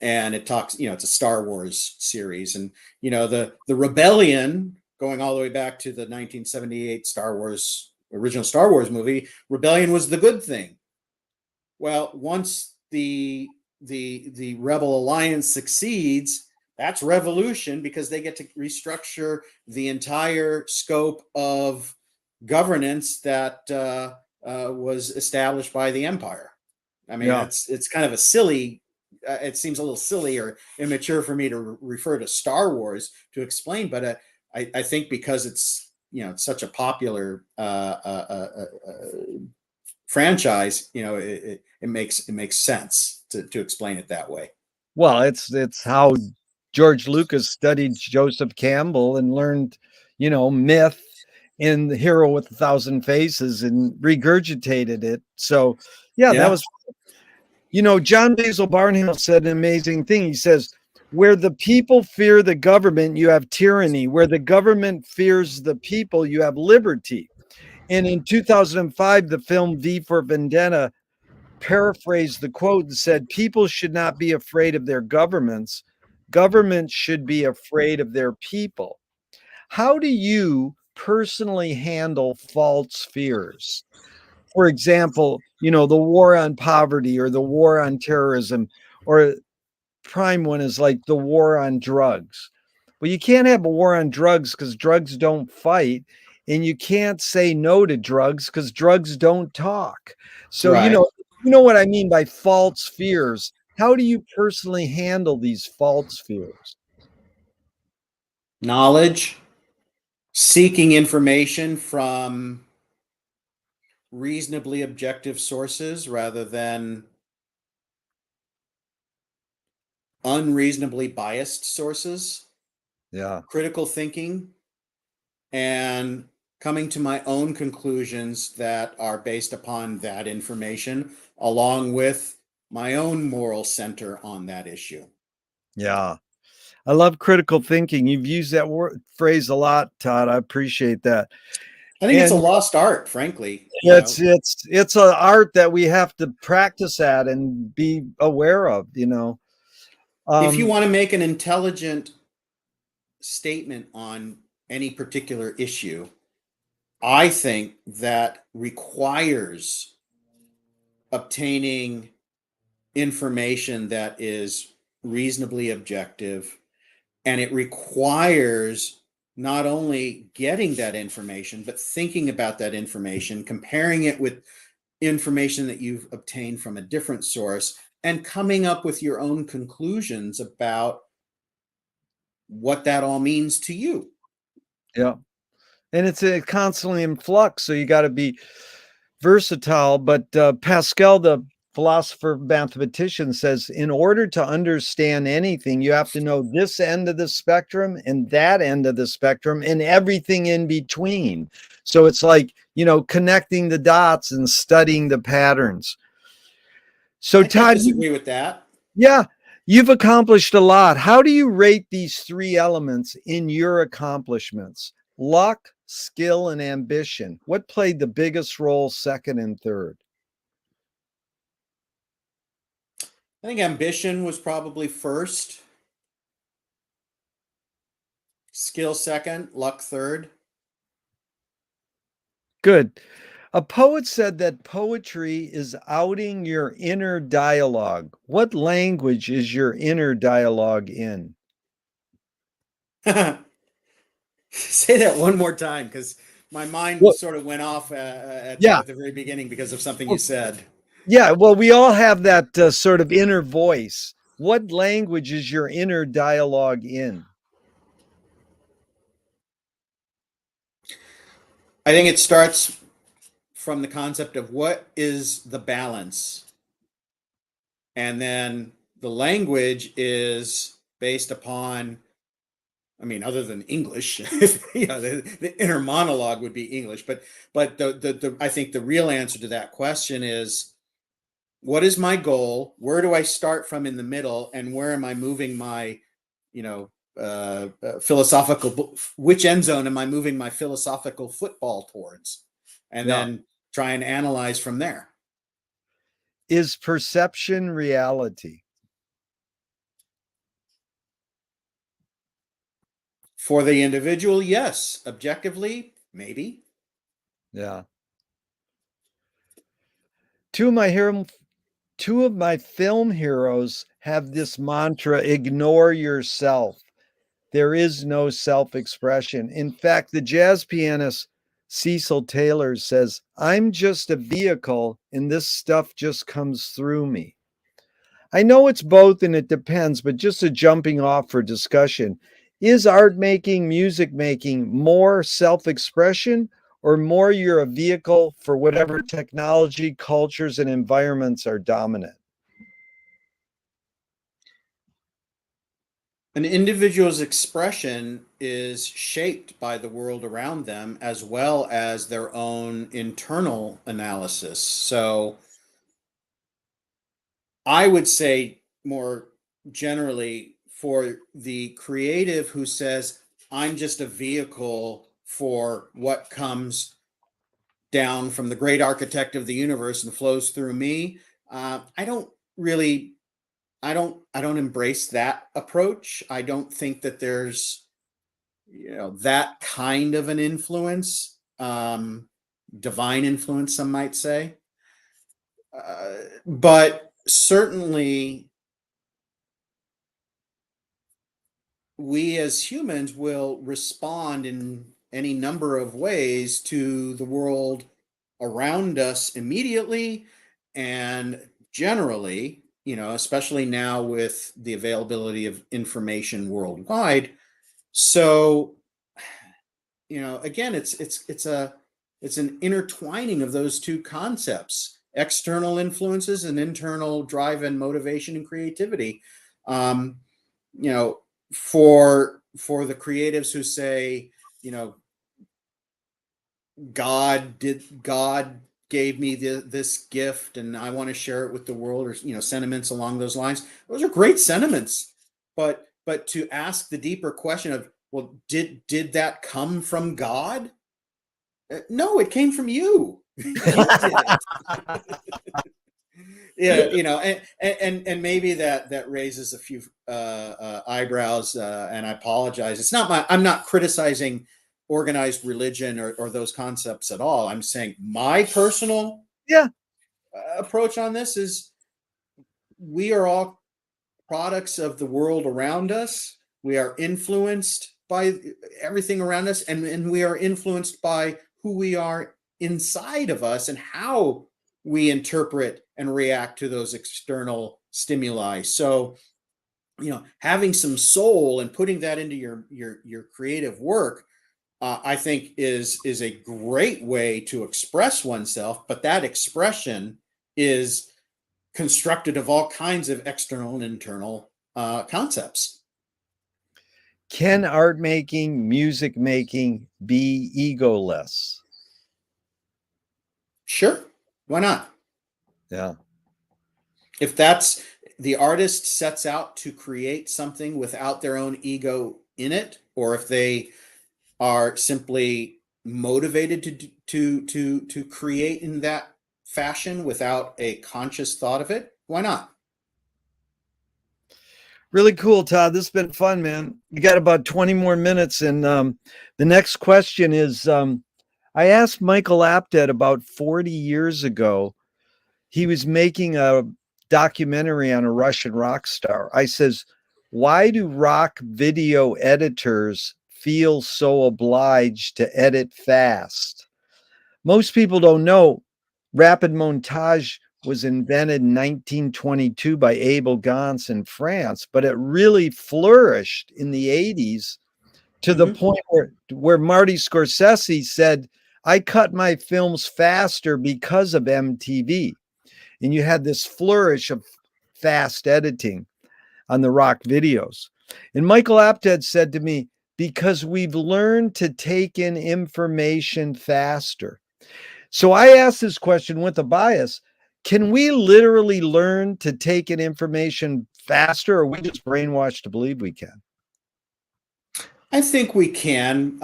and it talks. It's a Star Wars series, and the rebellion going all the way back to the 1978 original Star Wars movie. Rebellion was the good thing. Well, once the Rebel Alliance succeeds, that's revolution, because they get to restructure the entire scope of governance that was established by the Empire. I mean, Yeah. it's kind of a silly. It seems a little silly or immature for me to refer to Star Wars to explain, but I think because it's such a popular franchise, it makes sense to explain it that way. Well, it's how George Lucas studied Joseph Campbell and learned, myth in The Hero with a Thousand Faces and regurgitated it. So, yeah, that was, John Basil Barnhill said an amazing thing. He says, where the people fear the government, you have tyranny. Where the government fears the people, you have liberty. And in 2005, the film V for Vendetta paraphrased the quote and said, people should not be afraid of their governments. Governments should be afraid of their people. How do you personally handle false fears? For example, the war on poverty or the war on terrorism, or prime one is like the war on drugs. Well, you can't have a war on drugs because drugs don't fight. And you can't say no to drugs because drugs don't talk. So, Right. you know what I mean by false fears. How do you personally handle these false fears? knowledge, seeking information from reasonably objective sources rather than unreasonably biased sources, Yeah. critical thinking, and coming to my own conclusions that are based upon that information, along with my own moral center on that issue. Yeah. I love critical thinking. You've used that word phrase a lot, Todd. I appreciate that. I think it's a And lost art, frankly. it's an art that we have to practice at and be aware of, you know. If you Um, want to make an intelligent statement on any particular issue, I think that requires obtaining information that is reasonably objective, and it requires not only getting that information, but thinking about that information, comparing it with information that you've obtained from a different source, and coming up with your own conclusions about what that all means to you. yeah. And it's constantly in flux, so you got to be versatile. But Pascal, the philosopher mathematician, says in order to understand anything, you have to know this end of the spectrum and that end of the spectrum and everything in between. So it's like, you know, connecting the dots and studying the patterns. So, I can't Todd, disagree with that. yeah, you've accomplished a lot. How do you rate these three elements in your accomplishments? Luck, skill, and ambition. What played the biggest role, second and third? I think ambition was probably first, skill second, luck third. Good. A poet said that poetry is outing your inner dialogue. What language is your inner dialogue in? Say that one more time, because my mind Well, sort of went off at yeah. the very beginning because of something you said. Yeah, well, we all have that sort of inner voice. What language is your inner dialogue in? I think it starts from the concept of what is the balance, and then the language is based upon, I mean, other than English, the inner monologue would be English, but the I think the real answer to that question is, what is my goal? Where do I start from in the middle, and where am I moving my, you know, philosophical? Which end zone am I moving my philosophical football towards? And Yeah. then try and analyze from there. Is perception reality? For the individual, yes. Objectively, maybe. Yeah. Two of my hero, two of my film heroes have this mantra: ignore yourself. There is no self-expression. In fact, the jazz pianist Cecil Taylor says, I'm just a vehicle and this stuff just comes through me. I know it's both and it depends, but just a jumping off for discussion. Is art making, music making more self expression or more you're a vehicle for whatever technology, cultures, and environments are dominant? An individual's expression is shaped by the world around them as well as their own internal analysis. So I would say more generally, for the creative who says, I'm just a vehicle for what comes down from the great architect of the universe and flows through me. I don't really, I don't embrace that approach. I don't think that there's, that kind of an influence, divine influence, some might say. But certainly, we as humans will respond in any number of ways to the world around us immediately and generally, especially now with the availability of information worldwide. So, again, it's an intertwining of those two concepts: external influences and internal drive and motivation and creativity. Um, you know, for the creatives who say, God gave me this gift and I want to share it with the world, or sentiments along those lines. Those are great sentiments, but to ask the deeper question of, well, did that come from God? No, it came from you. You did it. Yeah, and maybe that raises a few eyebrows, and I apologize. I'm not criticizing organized religion or those concepts at all. I'm saying my personal Yeah. approach on this is, we are all products of the world around us. We are influenced by everything around us, and we are influenced by who we are inside of us and how we interpret and react to those external stimuli. So, having some soul and putting that into your creative work, I think is a great way to express oneself. But that expression is constructed of all kinds of external and internal concepts. Can art making, music making be egoless? Sure, why not? Yeah. If that's the artist sets out to create something without their own ego in it, or if they are simply motivated to create in that fashion without a conscious thought of it, why not? Really cool, Todd. This has been fun, man. You got about 20 more minutes. And the next question is, I asked Michael Apted about 40 years ago. He was making a documentary on a Russian rock star. I says, why do rock video editors feel so obliged to edit fast? Most people don't know rapid montage was invented in 1922 by Abel Gance in France, but it really flourished in the 80s to the Mm-hmm. point where Marty Scorsese said, I cut my films faster because of MTV. And you had this flourish of fast editing on the rock videos. And Michael Apted said to me, because we've learned to take in information faster. So I asked this question with a bias. Can we literally learn to take in information faster, or are we just brainwashed to believe we can? I think we can.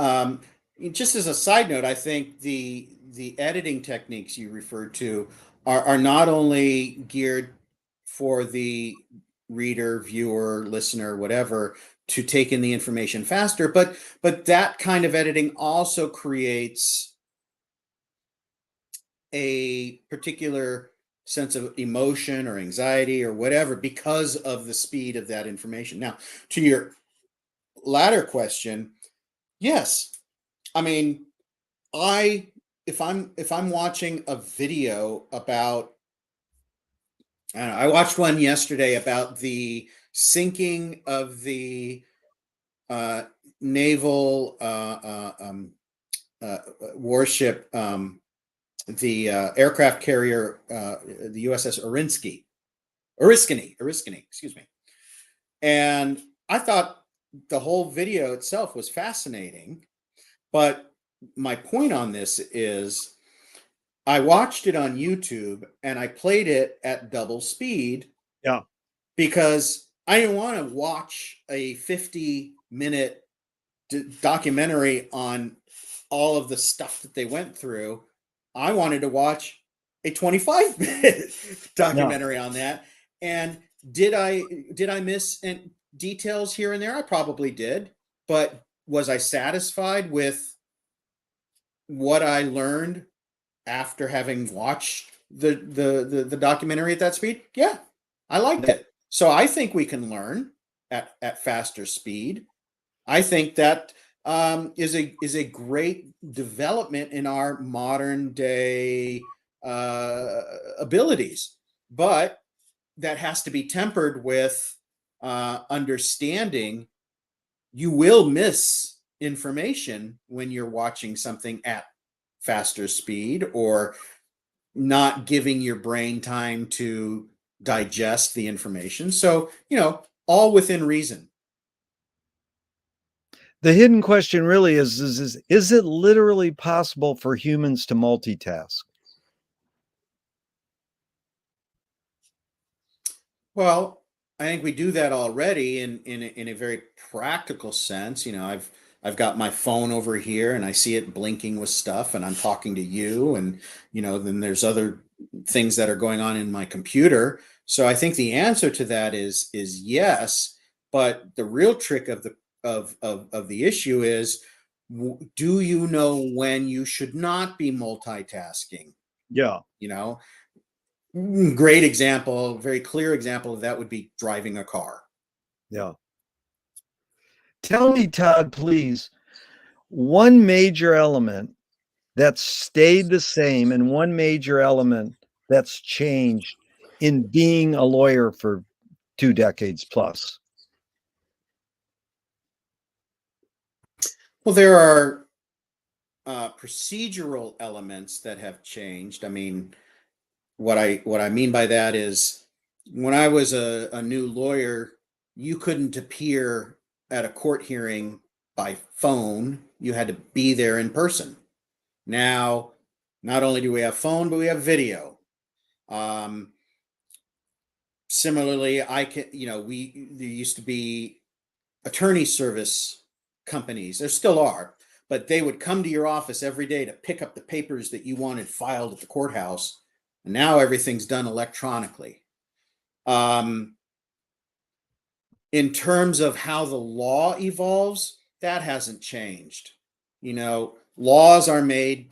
Just as a side note, I think the editing techniques you referred to are not only geared for the reader, viewer, listener, whatever, to take in the information faster, but that kind of editing also creates a particular sense of emotion or anxiety or whatever because of the speed of that information. Now, to your latter question, yes. I mean, I if I'm watching a video about, I don't know, I watched one yesterday about the sinking of the uh, naval warship, the aircraft carrier, the USS Oriskany, excuse me. And I thought the whole video itself was fascinating. But my point on this is, I watched it on YouTube and I played it at double speed Yeah. because I didn't want to watch a 50-minute documentary on all of the stuff that they went through. I wanted to watch a 25-minute No. documentary on that. And did I miss details here and there? I probably did. But was I satisfied with what I learned after having watched the documentary at that speed? Yeah, I liked it. So I think we can learn at faster speed. I think that is a great development in our modern day abilities, but that has to be tempered with understanding you will miss information when you're watching something at faster speed or not giving your brain time to digest the information. So, all within reason. The hidden question really is it literally possible for humans to multitask? Well, I think we do that already in a very practical sense. I've got my phone over here and I see it blinking with stuff, and I'm talking to you, and then there's other things that are going on in my computer. So I think the answer to that is yes, but the real trick of the issue is, do you know when you should not be multitasking? Yeah. Great example, very clear example of that would be driving a car. Yeah. Tell me, Todd, please, one major element that's stayed the same and one major element that's changed in being a lawyer for 2 decades plus. Well, there are procedural elements that have changed. I mean, what I mean by that is, when I was a new lawyer, you couldn't appear at a court hearing by phone. You had to be there in person. Now, not only do we have phone, but we have video. Um, Similarly, I can, there used to be attorney service companies. There still are, but they would come to your office every day to pick up the papers that you wanted filed at the courthouse. And now everything's done electronically. In terms of how the law evolves, that hasn't changed. Laws are made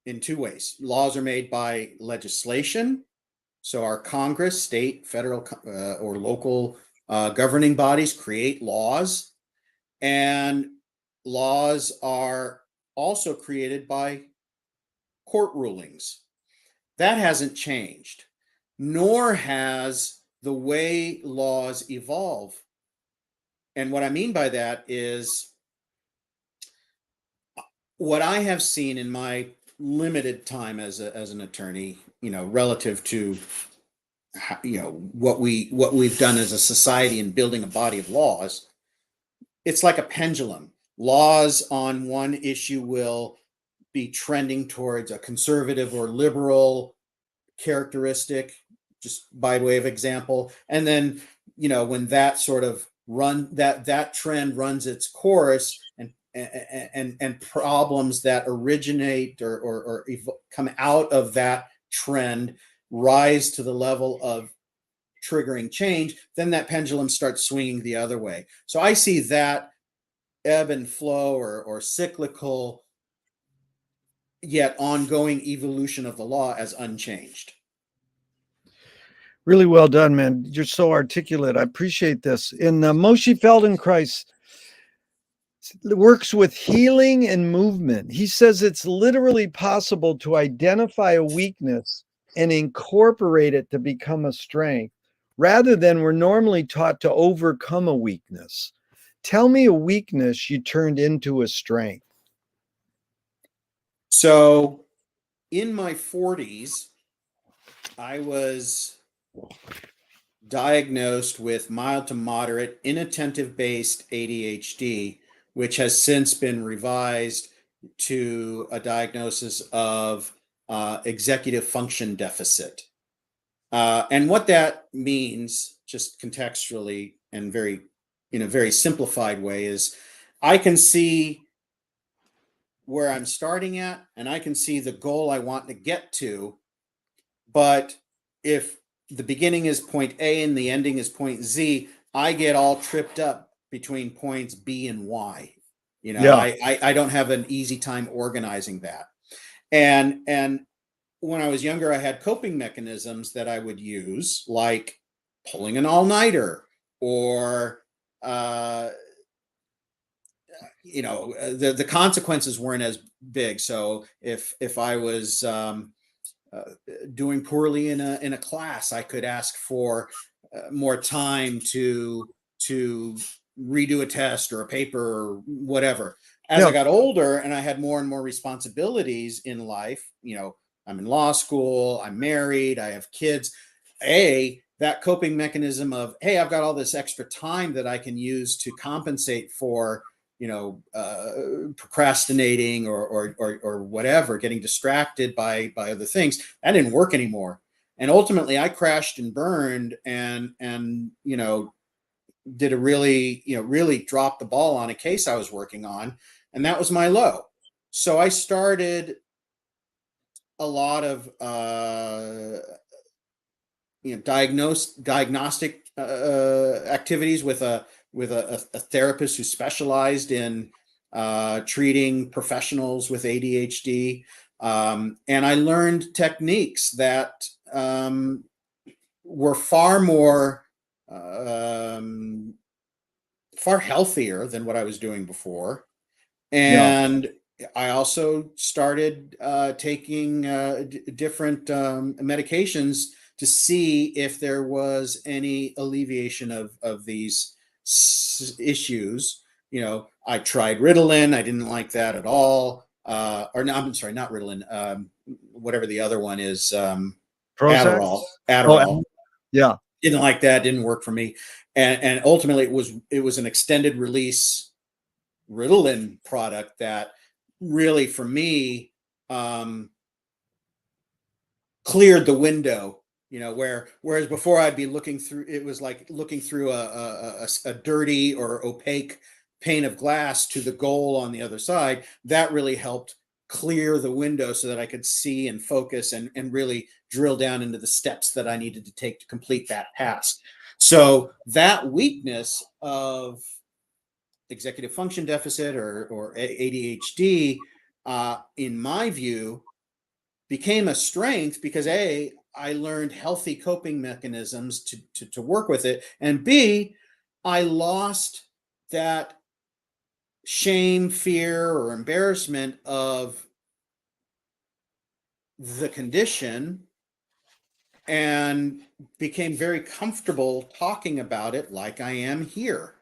in two ways. Laws are made by legislation. So our Congress, state, federal, or local governing bodies create laws, and laws are also created by court rulings. That hasn't changed, nor has the way laws evolve. And what I mean by that is, what I have seen in my limited time as an attorney, relative to what we've done as a society in building a body of laws, it's like a pendulum. Laws on one issue will be trending towards a conservative or liberal characteristic, just by way of example. And then, when that sort of that trend runs its course, and problems that originate or come out of that trend rise to the level of triggering change, then that pendulum starts swinging the other way. So I see that ebb and flow, or cyclical yet ongoing evolution of the law as unchanged. Really well done, man. You're so articulate. I appreciate this. In Moshe Feldenkrais works with healing and movement. He says it's literally possible to identify a weakness and incorporate it to become a strength, rather than we're normally taught to overcome a weakness. Tell me a weakness you turned into a strength. So in my 40s, I was diagnosed with mild to moderate inattentive based ADHD, which has since been revised to a diagnosis of executive function deficit. And what that means, just contextually and in a very simplified way, is I can see where I'm starting at, and I can see the goal I want to get to. But if the beginning is point A and the ending is point Z, I get all tripped up between points B and Y. I don't have an easy time organizing that. And when I was younger, I had coping mechanisms that I would use, like pulling an all-nighter, or the consequences weren't as big. So if I was doing poorly in a class, I could ask for more time to redo a test or a paper or whatever. As I got older and I had more and more responsibilities in life, I'm in law school, I'm married, I have kids. That coping mechanism of, hey, I've got all this extra time that I can use to compensate for, procrastinating or whatever, getting distracted by other things. That didn't work anymore. And ultimately I crashed and burned and did a really dropped the ball on a case I was working on. And that was my low. So I started a lot of diagnostic activities with a therapist who specialized in treating professionals with ADHD, and I learned techniques that were far more far healthier than what I was doing before. And I also started taking different medications to see if there was any alleviation of these issues. I tried Ritalin. I didn't like that at all. Or no, I'm sorry, not Ritalin. Whatever the other one is, Adderall. Oh, yeah. Didn't like that. Didn't work for me. And ultimately, it was an extended release Ritalin product that really, for me, cleared the window. Whereas before I'd be looking through, it was like looking through a dirty or opaque pane of glass to the goal on the other side. That really helped clear the window so that I could see and focus and really drill down into the steps that I needed to take to complete that task. So that weakness of executive function deficit or ADHD, in my view, became a strength because I learned healthy coping mechanisms to work with it, and B, I lost that shame, fear, or embarrassment of the condition and became very comfortable talking about it like I am here.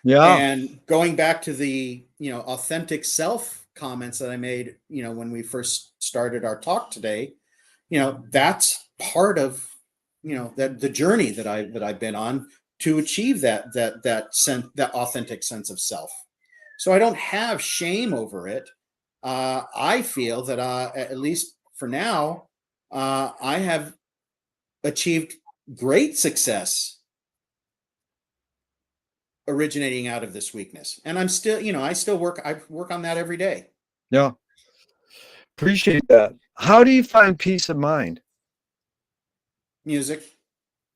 Yeah. And going back to the, authentic self comments that I made, when we first started our talk today, that's part of, that the journey that I've been on to achieve that authentic sense of self. So I don't have shame over it. I feel that at least for now, I have achieved great success originating out of this weakness. And I'm still, I work on that every day. Yeah. Appreciate that. How do you find peace of mind? Music.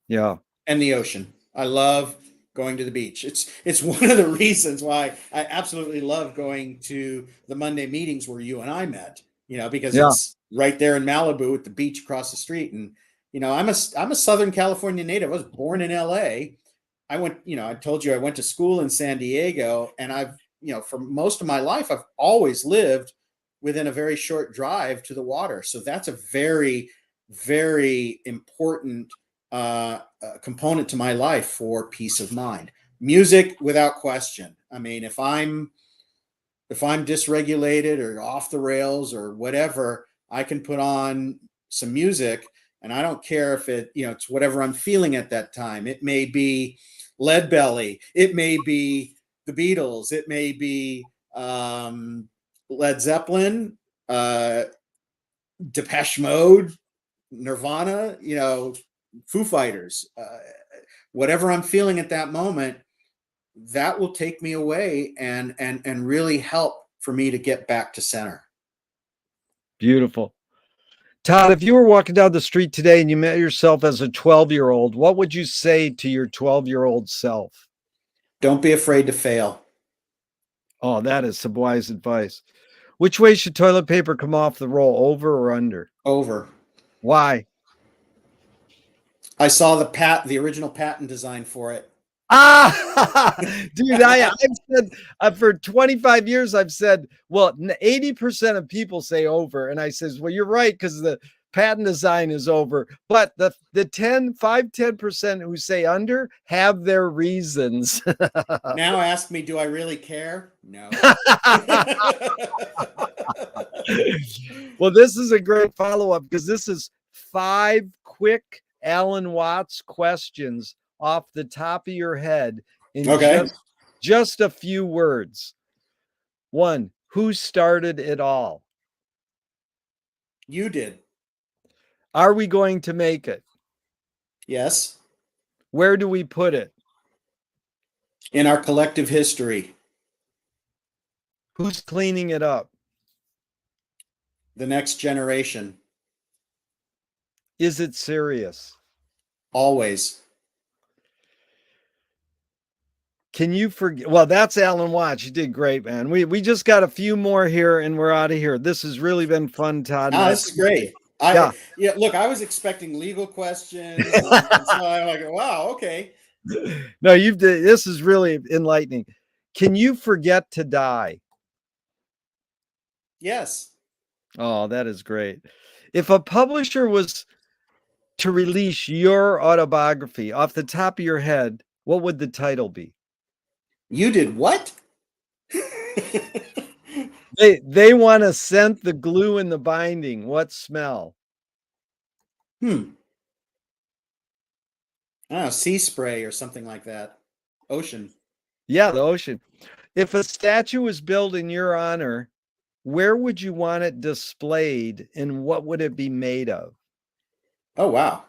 Yeah. And the ocean. I love going to the beach. It's one of the reasons why I absolutely love going to the Monday meetings where you and I met, because it's right there in Malibu with the beach across the street. And, I'm a Southern California native. I was born in LA. I went, I told you I went to school in San Diego, and I've, for most of my life, I've always lived within a very short drive to the water. So that's a very, very important component to my life for peace of mind. Music, without question. I mean, if I'm dysregulated or off the rails or whatever, I can put on some music, and I don't care if it's whatever I'm feeling at that time. It may be Leadbelly, it may be the Beatles, it may be Led Zeppelin, Depeche Mode, Nirvana, Foo Fighters, whatever I'm feeling at that moment, that will take me away and really help for me to get back to center. Beautiful. Todd, if you were walking down the street today and you met yourself as a 12-year-old, what would you say to your 12-year-old self? Don't be afraid to fail. Oh, that is some wise advice. Which way should toilet paper come off the roll, over or under? Over. Why? I saw the original patent design for it. Dude, I've said for 25 years, I've said, well, 80% of people say over. And I says, well, you're right, because patent design is over. But the 10% who say under have their reasons. Now ask me, do I really care? No. Well, this is a great follow-up because this is 5 quick Alan Watts questions off the top of your head in Okay. just a few words. 1, who started it all? You did. Are we going to make it? Yes. Where do we put it? In our collective history. Who's cleaning it up? The next generation. Is it serious? Always. Can you forget? Well, that's Alan Watts. You did great, man. We just got a few more here and we're out of here. This has really been fun, Todd. Oh, this is great. Yeah. Look, I was expecting legal questions, and so I'm like, wow, okay. No, this is really enlightening. Can you forget to die? Yes. Oh, that is great. If a publisher was to release your autobiography off the top of your head, what would the title be? You did what? They want to scent the glue in the binding. What smell? I don't know, sea spray or something like that. Ocean. Yeah, the ocean. If a statue was built in your honor, where would you want it displayed and what would it be made of? Oh, wow.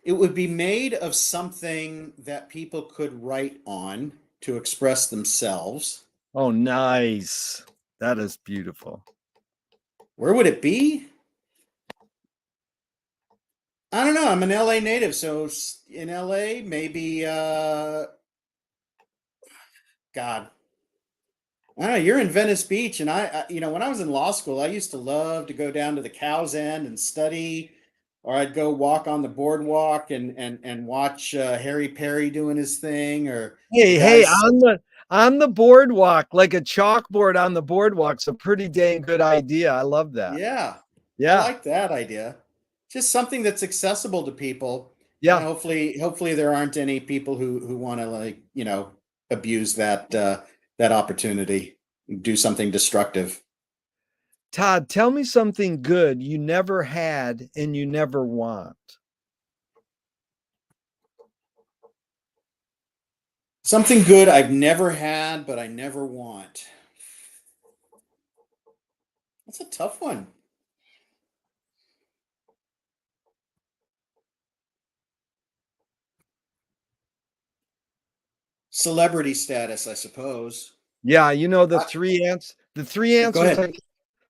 It would be made of something that people could write on to express themselves. Oh, nice. That is beautiful. Where would it be? I don't know. I'm an LA native, so in LA, maybe God. I don't know, you're in Venice Beach, and when I was in law school, I used to love to go down to the Cow's End and study, or I'd go walk on the boardwalk and watch Harry Perry doing his thing, or the Hey, guys. on the boardwalk, like a chalkboard on the boardwalk's a pretty dang good idea. I love that. Yeah, I Yeah. like that idea. Just something that's accessible to people. Yeah. Hopefully there aren't any people who want to abuse that opportunity, do something destructive. Todd, tell me something good you never had and you never want. Something good I've never had, but I never want. That's a tough one. Celebrity status, I suppose. Yeah, the I- three Go answers ahead.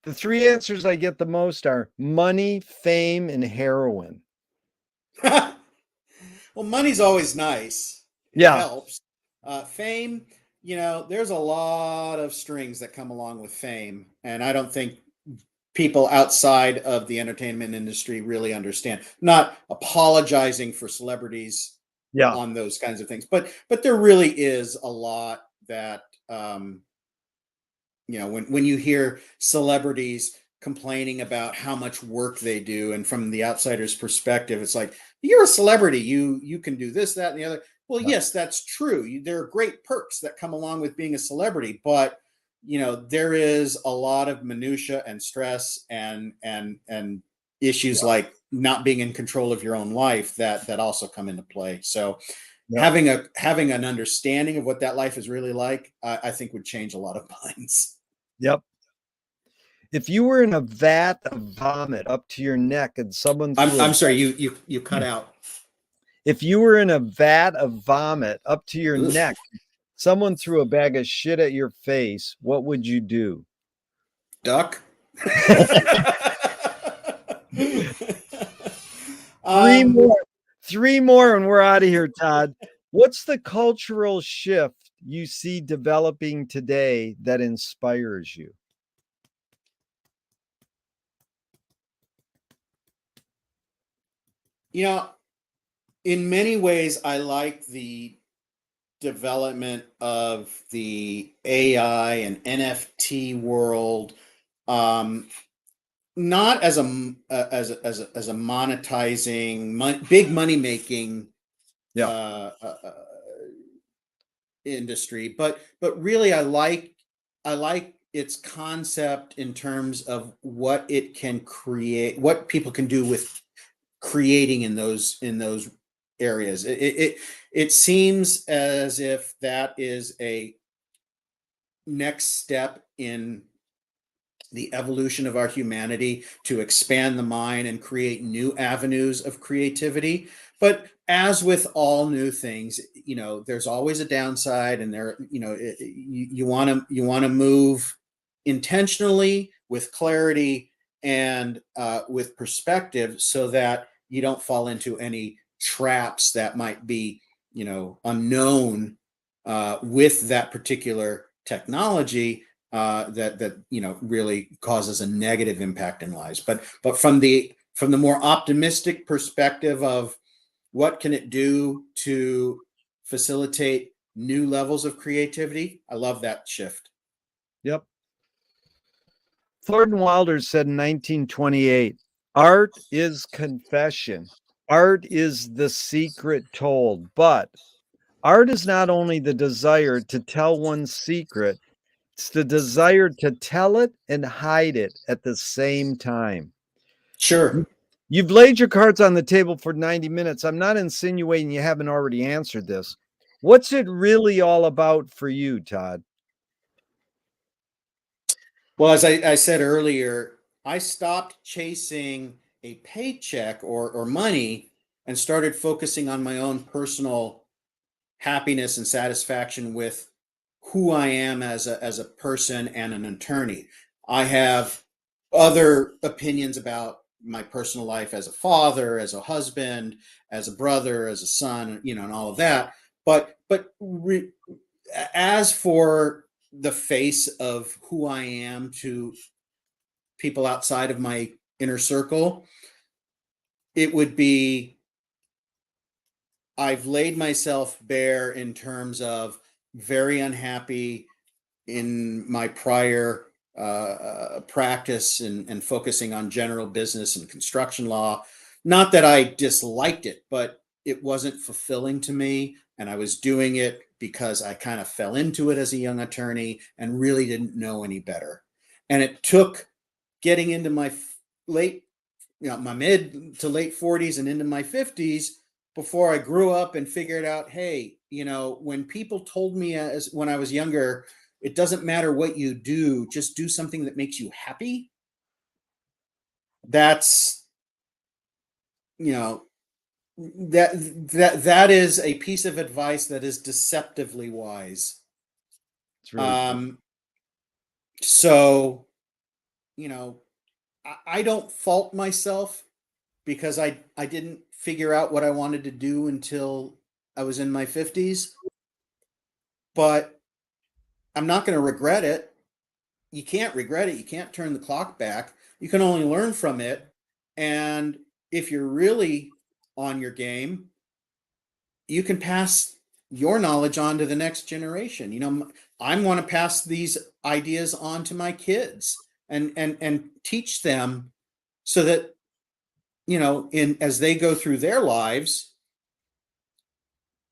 the 3 answers I get the most are money, fame, and heroin. Well, money's always nice. It Yeah. helps. Fame, there's a lot of strings that come along with fame, and I don't think people outside of the entertainment industry really understand. Not apologizing for celebrities Yeah. on those kinds of things, but there really is a lot that when you hear celebrities complaining about how much work they do, and from the outsider's perspective, it's like, you're a celebrity, you can do this, that, and the other. Well, Yeah. yes, that's true. There are great perks that come along with being a celebrity, but there is a lot of minutia and stress and issues like not being in control of your own life that also come into play. So Yeah. having an understanding of what that life is really like, I think would change a lot of minds. Yep. If you were in a vat of vomit up to your neck and someone threw I'm sorry, you cut out. if you were in a vat of vomit up to your Ugh. neck, someone threw a bag of shit at your face, what would you do? Duck. Three more and we're out of here, Todd. What's the cultural shift you see developing today that inspires you? In many ways, I like the development of the AI and NFT world, not as a monetizing, big money making Yeah. industry, but really I like its concept in terms of what it can create, what people can do with creating in those areas. It seems as if that is a next step in the evolution of our humanity to expand the mind and create new avenues of creativity. But as with all new things, there's always a downside, and you want to move intentionally with clarity and with perspective, so that you don't fall into any traps that might be unknown with that particular technology, that really causes a negative impact in lives. But from the more optimistic perspective of what can it do to facilitate new levels of creativity, I love that shift. Yep. Thornton Wilder said in 1928, art is confession. Art is the secret told. But art is not only the desire to tell one's secret, it's the desire to tell it and hide it at the same time. Sure. You've laid your cards on the table for 90 minutes. I'm not insinuating you haven't already answered this. What's it really all about for you, Todd? Well, as I said earlier, I stopped chasing a paycheck or money and started focusing on my own personal happiness and satisfaction with who I am as a person and an attorney. I have other opinions about my personal life as a father, as a husband, as a brother, as a son, and all of that. But as for the face of who I am to people outside of my inner circle, it would be, I've laid myself bare in terms of very unhappy in my prior practice and focusing on general business and construction law. Not that I disliked it, but it wasn't fulfilling to me. And I was doing it because I kind of fell into it as a young attorney and really didn't know any better. And it took getting into my my mid to late 40s and into my 50s before I grew up and figured out, hey, when people told me when I was younger, it doesn't matter what you do, just do something that makes you happy. That's, you know, that is a piece of advice that is deceptively wise. It's really cool. So, you know, I don't fault myself because I didn't figure out what I wanted to do until I was in my 50s, but I'm not going to regret it. You can't regret it. You can't turn the clock back. You can only learn from it. And if you're really on your game, you can pass your knowledge on to the next generation. I want to pass these ideas on to my kids and teach them so that, as they go through their lives,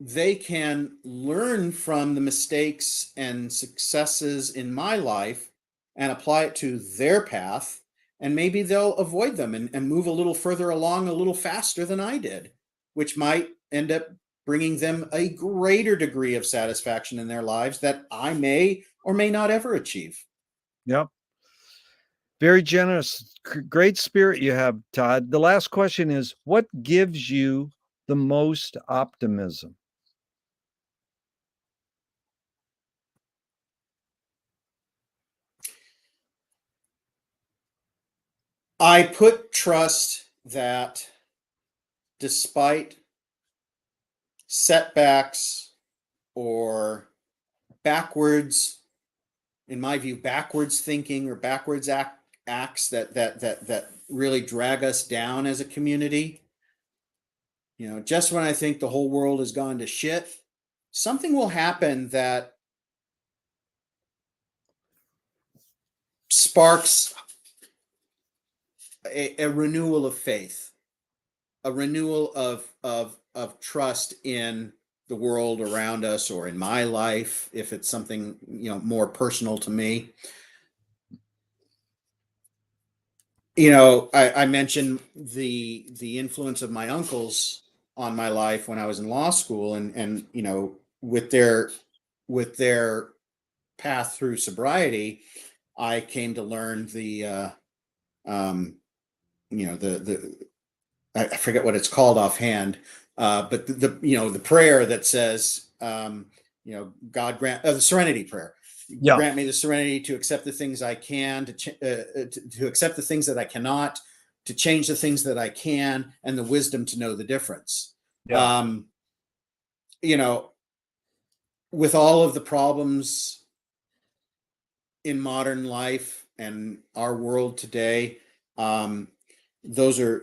they can learn from the mistakes and successes in my life and apply it to their path. And maybe they'll avoid them and move a little further along a little faster than I did, which might end up bringing them a greater degree of satisfaction in their lives that I may or may not ever achieve. Yep. Very generous. Great spirit you have, Todd. The last question is, what gives you the most optimism? I put trust that despite setbacks or backwards, in my view, backwards thinking or backwards acts that really drag us down as a community. Just when I think the whole world has gone to shit, something will happen that sparks a renewal of faith, a renewal of trust in the world around us, or in my life, if it's something, more personal to me. I mentioned the influence of my uncles on my life when I was in law school, and with their path through sobriety, I came to learn the I forget what it's called offhand, but the prayer that says, God grant the serenity prayer. Yeah. Grant me the serenity to accept the things I can, to accept the things that I cannot, to change the things that I can, and the wisdom to know the difference. Yeah. With all of the problems in modern life and our world today, those are,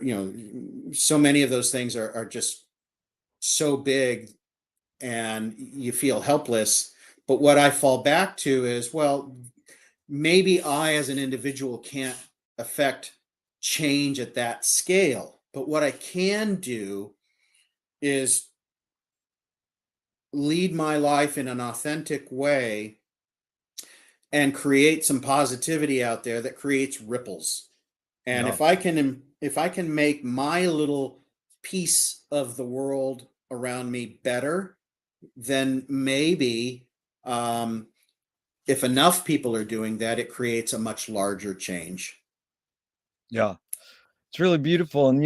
so many of those things are just so big, and you feel helpless. But what I fall back to is, well, maybe I as an individual can't affect change at that scale, but what I can do is lead my life in an authentic way and create some positivity out there that creates ripples. And Yeah. if I can make my little piece of the world around me better, then maybe, if enough people are doing that, it creates a much larger change. Yeah. It's really beautiful. And,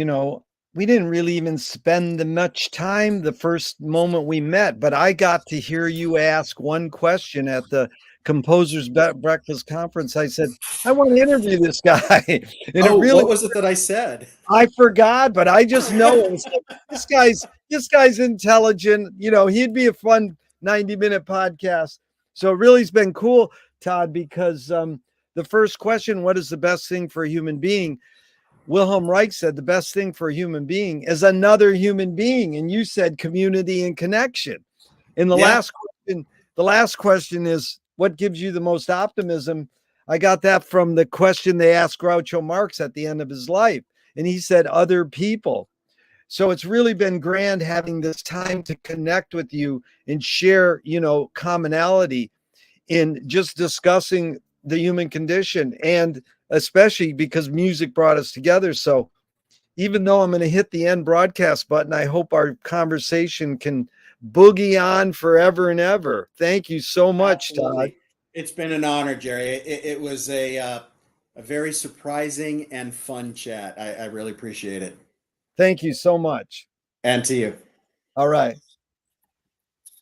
we didn't really even spend much time the first moment we met, but I got to hear you ask one question at the Composers Breakfast Conference. I said, I want to interview this guy. And it Oh, really, what was it that I said? I forgot, but I just know it was like, this guy's intelligent. He'd be a fun 90-minute podcast. So it really's been cool, Todd, because the first question, what is the best thing for a human being? Wilhelm Reich said the best thing for a human being is another human being. And you said community and connection. And Yeah. the last question is, what gives you the most optimism? I got that from the question they asked Groucho Marx at the end of his life. And he said, other people. So it's really been grand having this time to connect with you and share, commonality in just discussing the human condition, and especially because music brought us together. So even though I'm going to hit the end broadcast button, I hope our conversation can boogie on forever and ever. Thank you so much, Todd. Absolutely. It's been an honor, Jerry. It was a very surprising and fun chat. I really appreciate it. Thank you so much. And to you. All right.